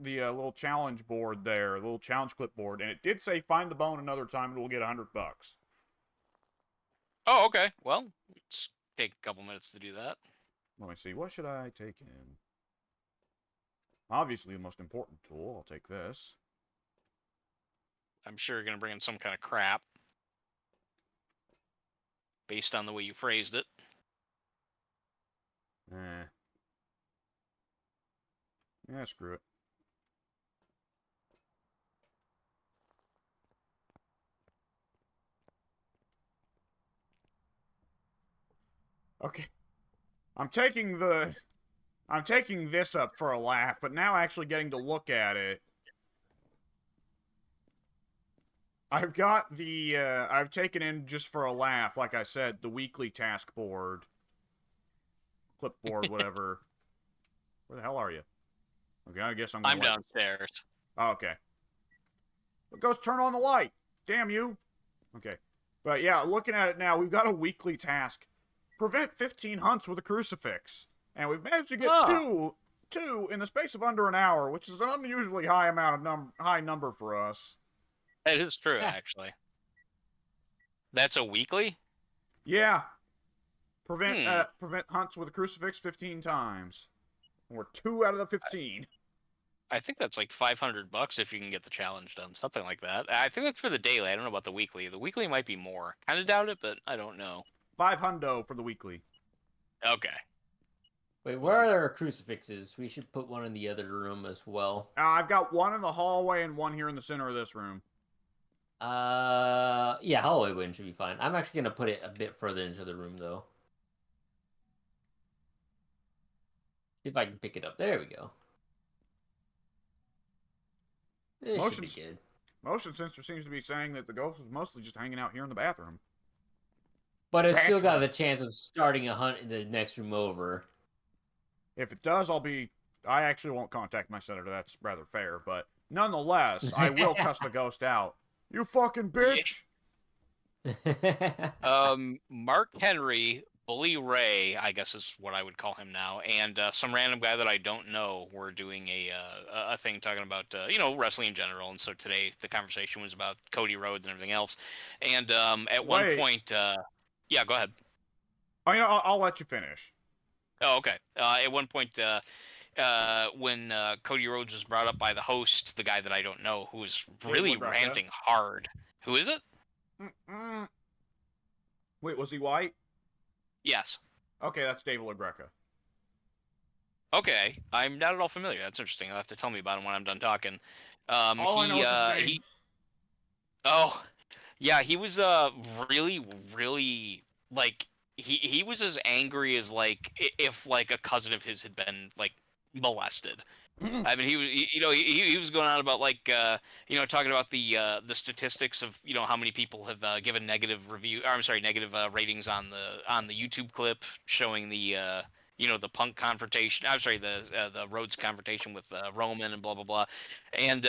little challenge board there, the little challenge clipboard, and it did say find the bone another time and we'll get $100. Oh, okay. Well, let's take a couple minutes to do that. Let me see. What should I take in? Obviously, the most important tool. I'll take this. I'm sure you're going to bring in some kind of crap based on the way you phrased it. Yeah, screw it. Okay. I'm taking this up for a laugh, but now actually getting to look at it. I've got the, I've taken in just for a laugh, like I said, the weekly task board. Clipboard, whatever. Where the hell are you? Okay, I guess I'm downstairs. Oh, okay. But go turn on the light. Damn you. Okay. But yeah, looking at it now, we've got a weekly task: prevent 15 hunts with a crucifix, and we've managed to get two in the space of under an hour, which is an unusually high number for us. That is true, Yeah. actually. That's a weekly? Yeah, prevent Hmm. prevent hunts with a crucifix 15 times. We're 2 out of the 15. I think that's like $500 if you can get the challenge done, something like that. I think that's for the daily. I don't know about the weekly. The weekly might be more. Kind of doubt it, but I don't know. 5 hundo for the weekly. Okay. Wait, where are our crucifixes? We should put one in the other room as well. I've got one in the hallway and one here in the center of this room. Yeah, hallway win should be fine. I'm actually gonna put it a bit further into the room though. If I can pick it up. There we go. This should be good. Motion sensor seems to be saying that the ghost was mostly just hanging out here in the bathroom. But it's still got the chance of starting a hunt in the next room over. If it does, I actually won't contact my senator. That's rather fair. But nonetheless, I will cuss the ghost out. You fucking bitch! Mark Henry, Bully Ray, I guess is what I would call him now, and some random guy that I don't know were doing a thing talking about wrestling in general. And so today the conversation was about Cody Rhodes and everything else. And at one point, yeah, go ahead. Oh, I'll let you finish. Oh, okay. At one point, when Cody Rhodes was brought up by the host, the guy that I don't know, who was really ranting hard. Who is it? Wait, was he white? Yes. Okay, that's Dave LaGreca. Okay, I'm not at all familiar. That's interesting. You'll have to tell me about him when I'm done talking. I know his name. Oh, yeah, he was really, really like he was as angry as like if like a cousin of his had been like molested. I mean, he was going on about like talking about the statistics of how many people have given negative negative ratings on the YouTube clip showing the the Punk confrontation. I'm sorry, the Rhodes confrontation with Roman and blah blah blah, and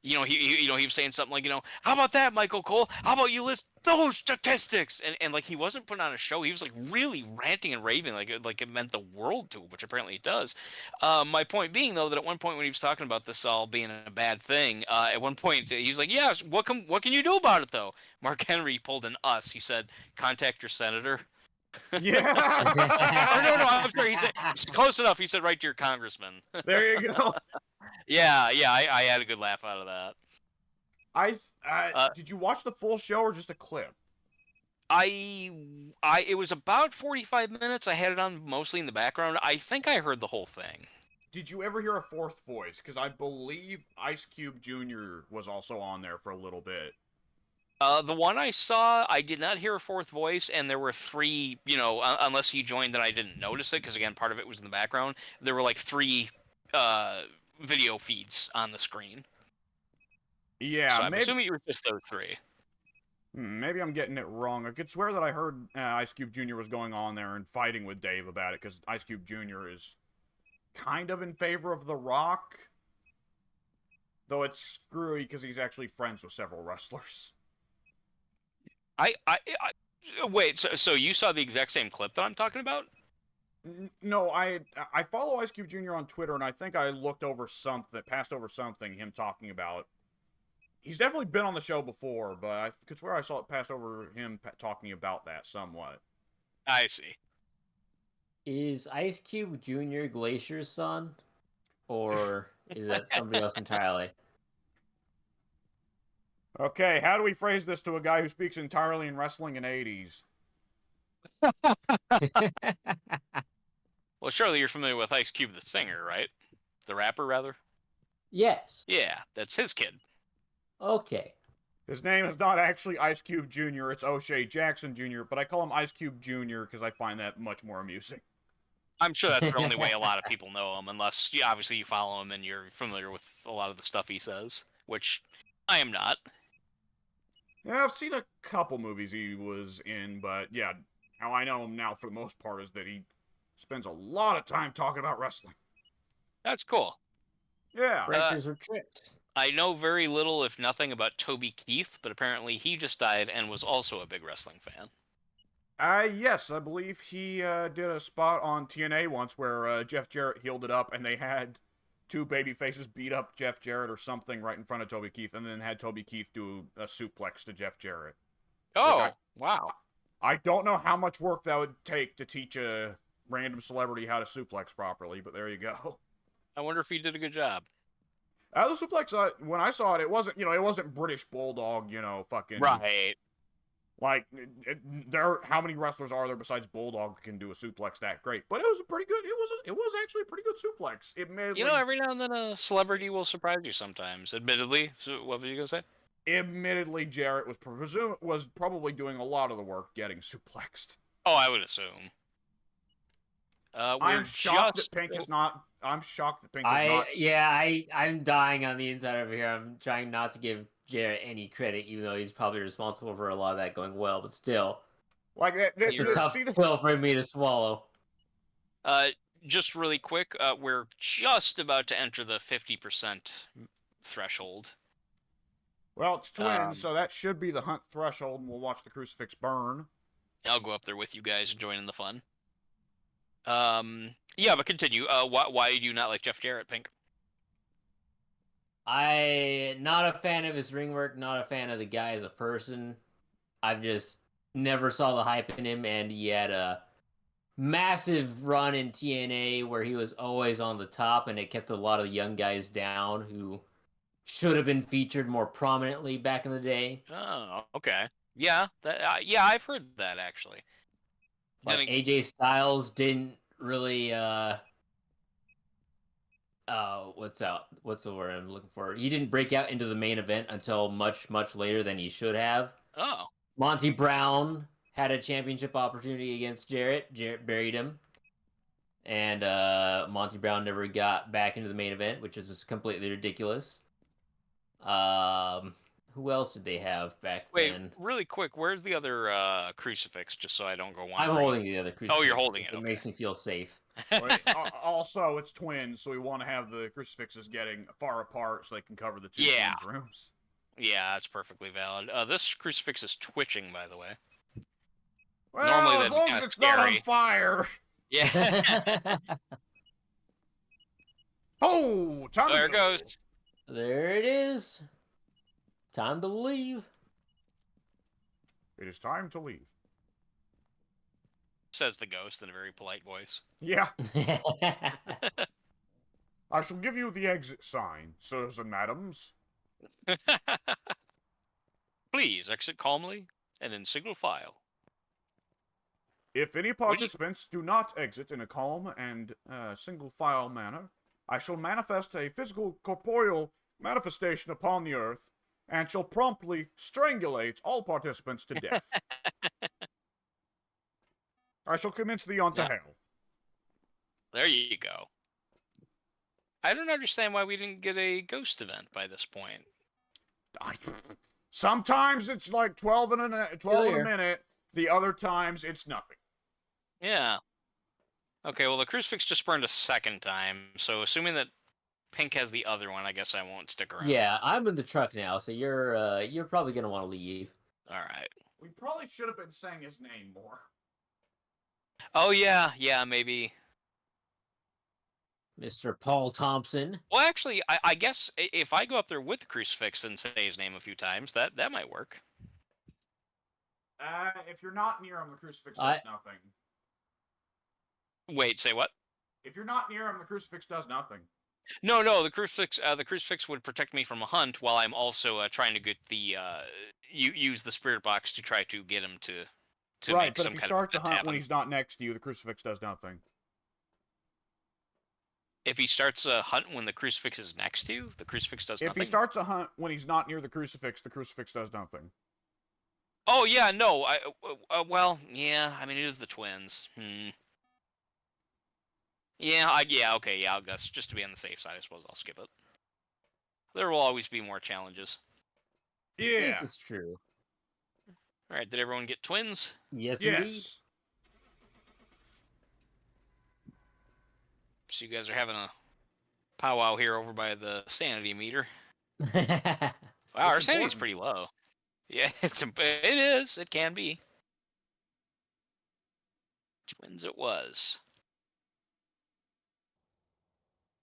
he was saying something like how about that, Michael Cole? How about you list those statistics? And like he wasn't putting on a show. He was like really ranting and raving like it meant the world to him, which apparently it does. My point being though that at one point when he was talking about this all being a bad thing, at one point he was like, "Yeah, what can you do about it though?" Mark Henry pulled an us. He said, "Contact your senator." Yeah. No, I'm sorry. He said close enough. He said, "Write to your congressman." There you go. Yeah, I had a good laugh out of that. Did you watch the full show or just a clip? It was about 45 minutes. I had it on mostly in the background. I think I heard the whole thing. Did you ever hear a fourth voice? Because I believe Ice Cube Jr. was also on there for a little bit. The one I saw, I did not hear a fourth voice, and there were three, unless he joined and I didn't notice it, because again, part of it was in the background. There were like three video feeds on the screen. Yeah, so I'm assuming it was just those three. Maybe I'm getting it wrong. I could swear that I heard Ice Cube Jr. was going on there and fighting with Dave about it, because Ice Cube Jr. is kind of in favor of The Rock, though it's screwy because he's actually friends with several wrestlers. Wait, so you saw the exact same clip that I'm talking about? No, I follow Ice Cube Jr. on Twitter, and I think I passed over something, him talking about. He's definitely been on the show before, but I could swear I saw it passed over him talking about that somewhat. I see. Is Ice Cube Jr. Glacier's son? Or is that somebody else entirely? Okay, how do we phrase this to a guy who speaks entirely in wrestling and 80s? Well, surely you're familiar with Ice Cube the singer, right? The rapper, rather? Yes. Yeah, that's his kid. Okay. His name is not actually Ice Cube Jr., it's O'Shea Jackson Jr., but I call him Ice Cube Jr. because I find that much more amusing. I'm sure that's the only way a lot of people know him, unless obviously you follow him and you're familiar with a lot of the stuff he says, which I am not. Yeah, I've seen a couple movies he was in, but yeah, how I know him now for the most part is that he spends a lot of time talking about wrestling. That's cool. Yeah. Breakers were tricked. I know very little, if nothing, about Toby Keith, but apparently he just died and was also a big wrestling fan. Yes, I believe he did a spot on TNA once where Jeff Jarrett healed it up, and they had two baby faces beat up Jeff Jarrett or something right in front of Toby Keith, and then had Toby Keith do a suplex to Jeff Jarrett. Which Oh, wow. I don't know how much work that would take to teach a random celebrity how to suplex properly, but there you go. I wonder if he did a good job. The suplex, when I saw it, it wasn't British Bulldog, fucking Right. like how many wrestlers are there besides Bulldog that can do a suplex that great? But it was a pretty good. It was actually a pretty good suplex. Every now and then a celebrity will surprise you sometimes, admittedly. So what were you going to say? Admittedly, Jarrett was probably doing a lot of the work getting suplexed. Oh, I would assume. I'm shocked that Pink is not. I'm shocked that Pink is not. I'm dying on the inside over here. I'm trying not to give Jarrett any credit, even though he's probably responsible for a lot of that going well. But still, like that. it's a tough pill for me to swallow. Just really quick, we're just about to enter the 50% threshold. Well, it's twins, so that should be the Hunt threshold, and we'll watch the crucifix burn. I'll go up there with you guys and join in the fun. Yeah, but continue. Why do you not like Jeff Jarrett, Pink? Not a fan of his ring work, not a fan of the guy as a person. I've just never saw the hype in him, and he had a massive run in TNA where he was always on the top, and it kept a lot of young guys down who should have been featured more prominently back in the day. Oh, okay. Yeah, I've heard that actually. Like AJ Styles didn't really what's the word I'm looking for? He didn't break out into the main event until much, much later than he should have. Oh. Monty Brown had a championship opportunity against Jarrett. Jarrett buried him. And Monty Brown never got back into the main event, which is just completely ridiculous. Who else did they have back then? Wait, really quick, where's the other crucifix, just so I don't go wandering? I'm holding the other crucifix. Oh, you're holding it. It makes me feel safe. Also, it's twins, so we want to have the crucifixes getting far apart so they can cover the two twins' rooms. Yeah, that's perfectly valid. This crucifix is twitching, by the way. Well, normally as long as it's not on fire. Yeah. Oh, time there it goes. There it is. Time to leave. It is time to leave. Says the ghost in a very polite voice. Yeah. I shall give you the exit sign, sirs and madams. Please exit calmly and in single file. If any participants do not exit in a calm and single file manner, I shall manifest a physical corporeal manifestation upon the earth and shall promptly strangulate all participants to death. I shall commence thee unto hell. There you go. I don't understand why we didn't get a ghost event by this point. Sometimes it's like 12 in a minute. The other times it's nothing. Yeah. Okay, well the crucifix just burned a second time, so assuming that Pink has the other one, I guess I won't stick around. Yeah, I'm in the truck now, so you're probably gonna want to leave. All right. We probably should have been saying his name more. Oh yeah, maybe. Mr. Paul Thompson. Well, actually, I guess if I go up there with the crucifix and say his name a few times, that might work. If you're not near him, the crucifix does nothing. Wait, say what? If you're not near him, the crucifix does nothing. No, the crucifix would protect me from a hunt while I'm also trying to get the use the spirit box to try to get him to right, make but some if he kind starts of a hunt when he's not next to you, the crucifix does nothing. If he starts a hunt when the crucifix is next to you, the crucifix does nothing? If he starts a hunt when he's not near the crucifix does nothing. Oh, yeah, no. Well, yeah, I mean, it is the twins. Yeah, okay, yeah, I'll guess. Just to be on the safe side, I suppose I'll skip it. There will always be more challenges. Yeah. This is true. Alright, did everyone get twins? Yes, indeed. So you guys are having a powwow here over by the sanity meter. Wow, our It's sanity's important. pretty low. Yeah, it is. It can be. Twins it was.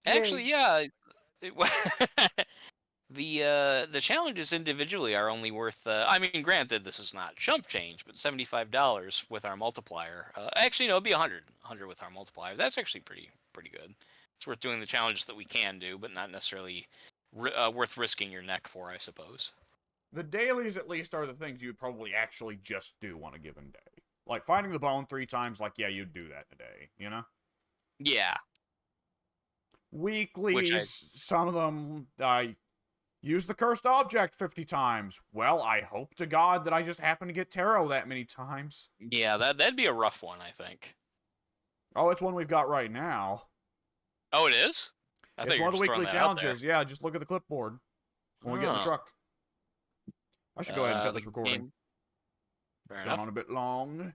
Actually, Yay. yeah. It, the challenges individually are only worth. I mean, granted, this is not chump change, but $75 with our multiplier. Actually, no, it'd be 100 with our multiplier. That's actually pretty good. It's worth doing the challenges that we can do, but not necessarily worth risking your neck for, I suppose. The dailies, at least, are the things you'd probably actually just do on a given day. Like finding the bone 3 times, like, yeah, you'd do that in a day, you know? Yeah, which I Weeklies, some of them, I use the cursed object 50 times. Well, I hope to God that I just happen to get tarot that many times. yeah that'd be a rough one, I think. Oh, it's one we've got right now. Oh, it is. I thought It's you were one of the just throwing weekly that out there. challenges. Yeah, just look at the clipboard when we get in the Huh. truck. I should go ahead and cut The this recording. game. Fair It's enough. gone on a bit long.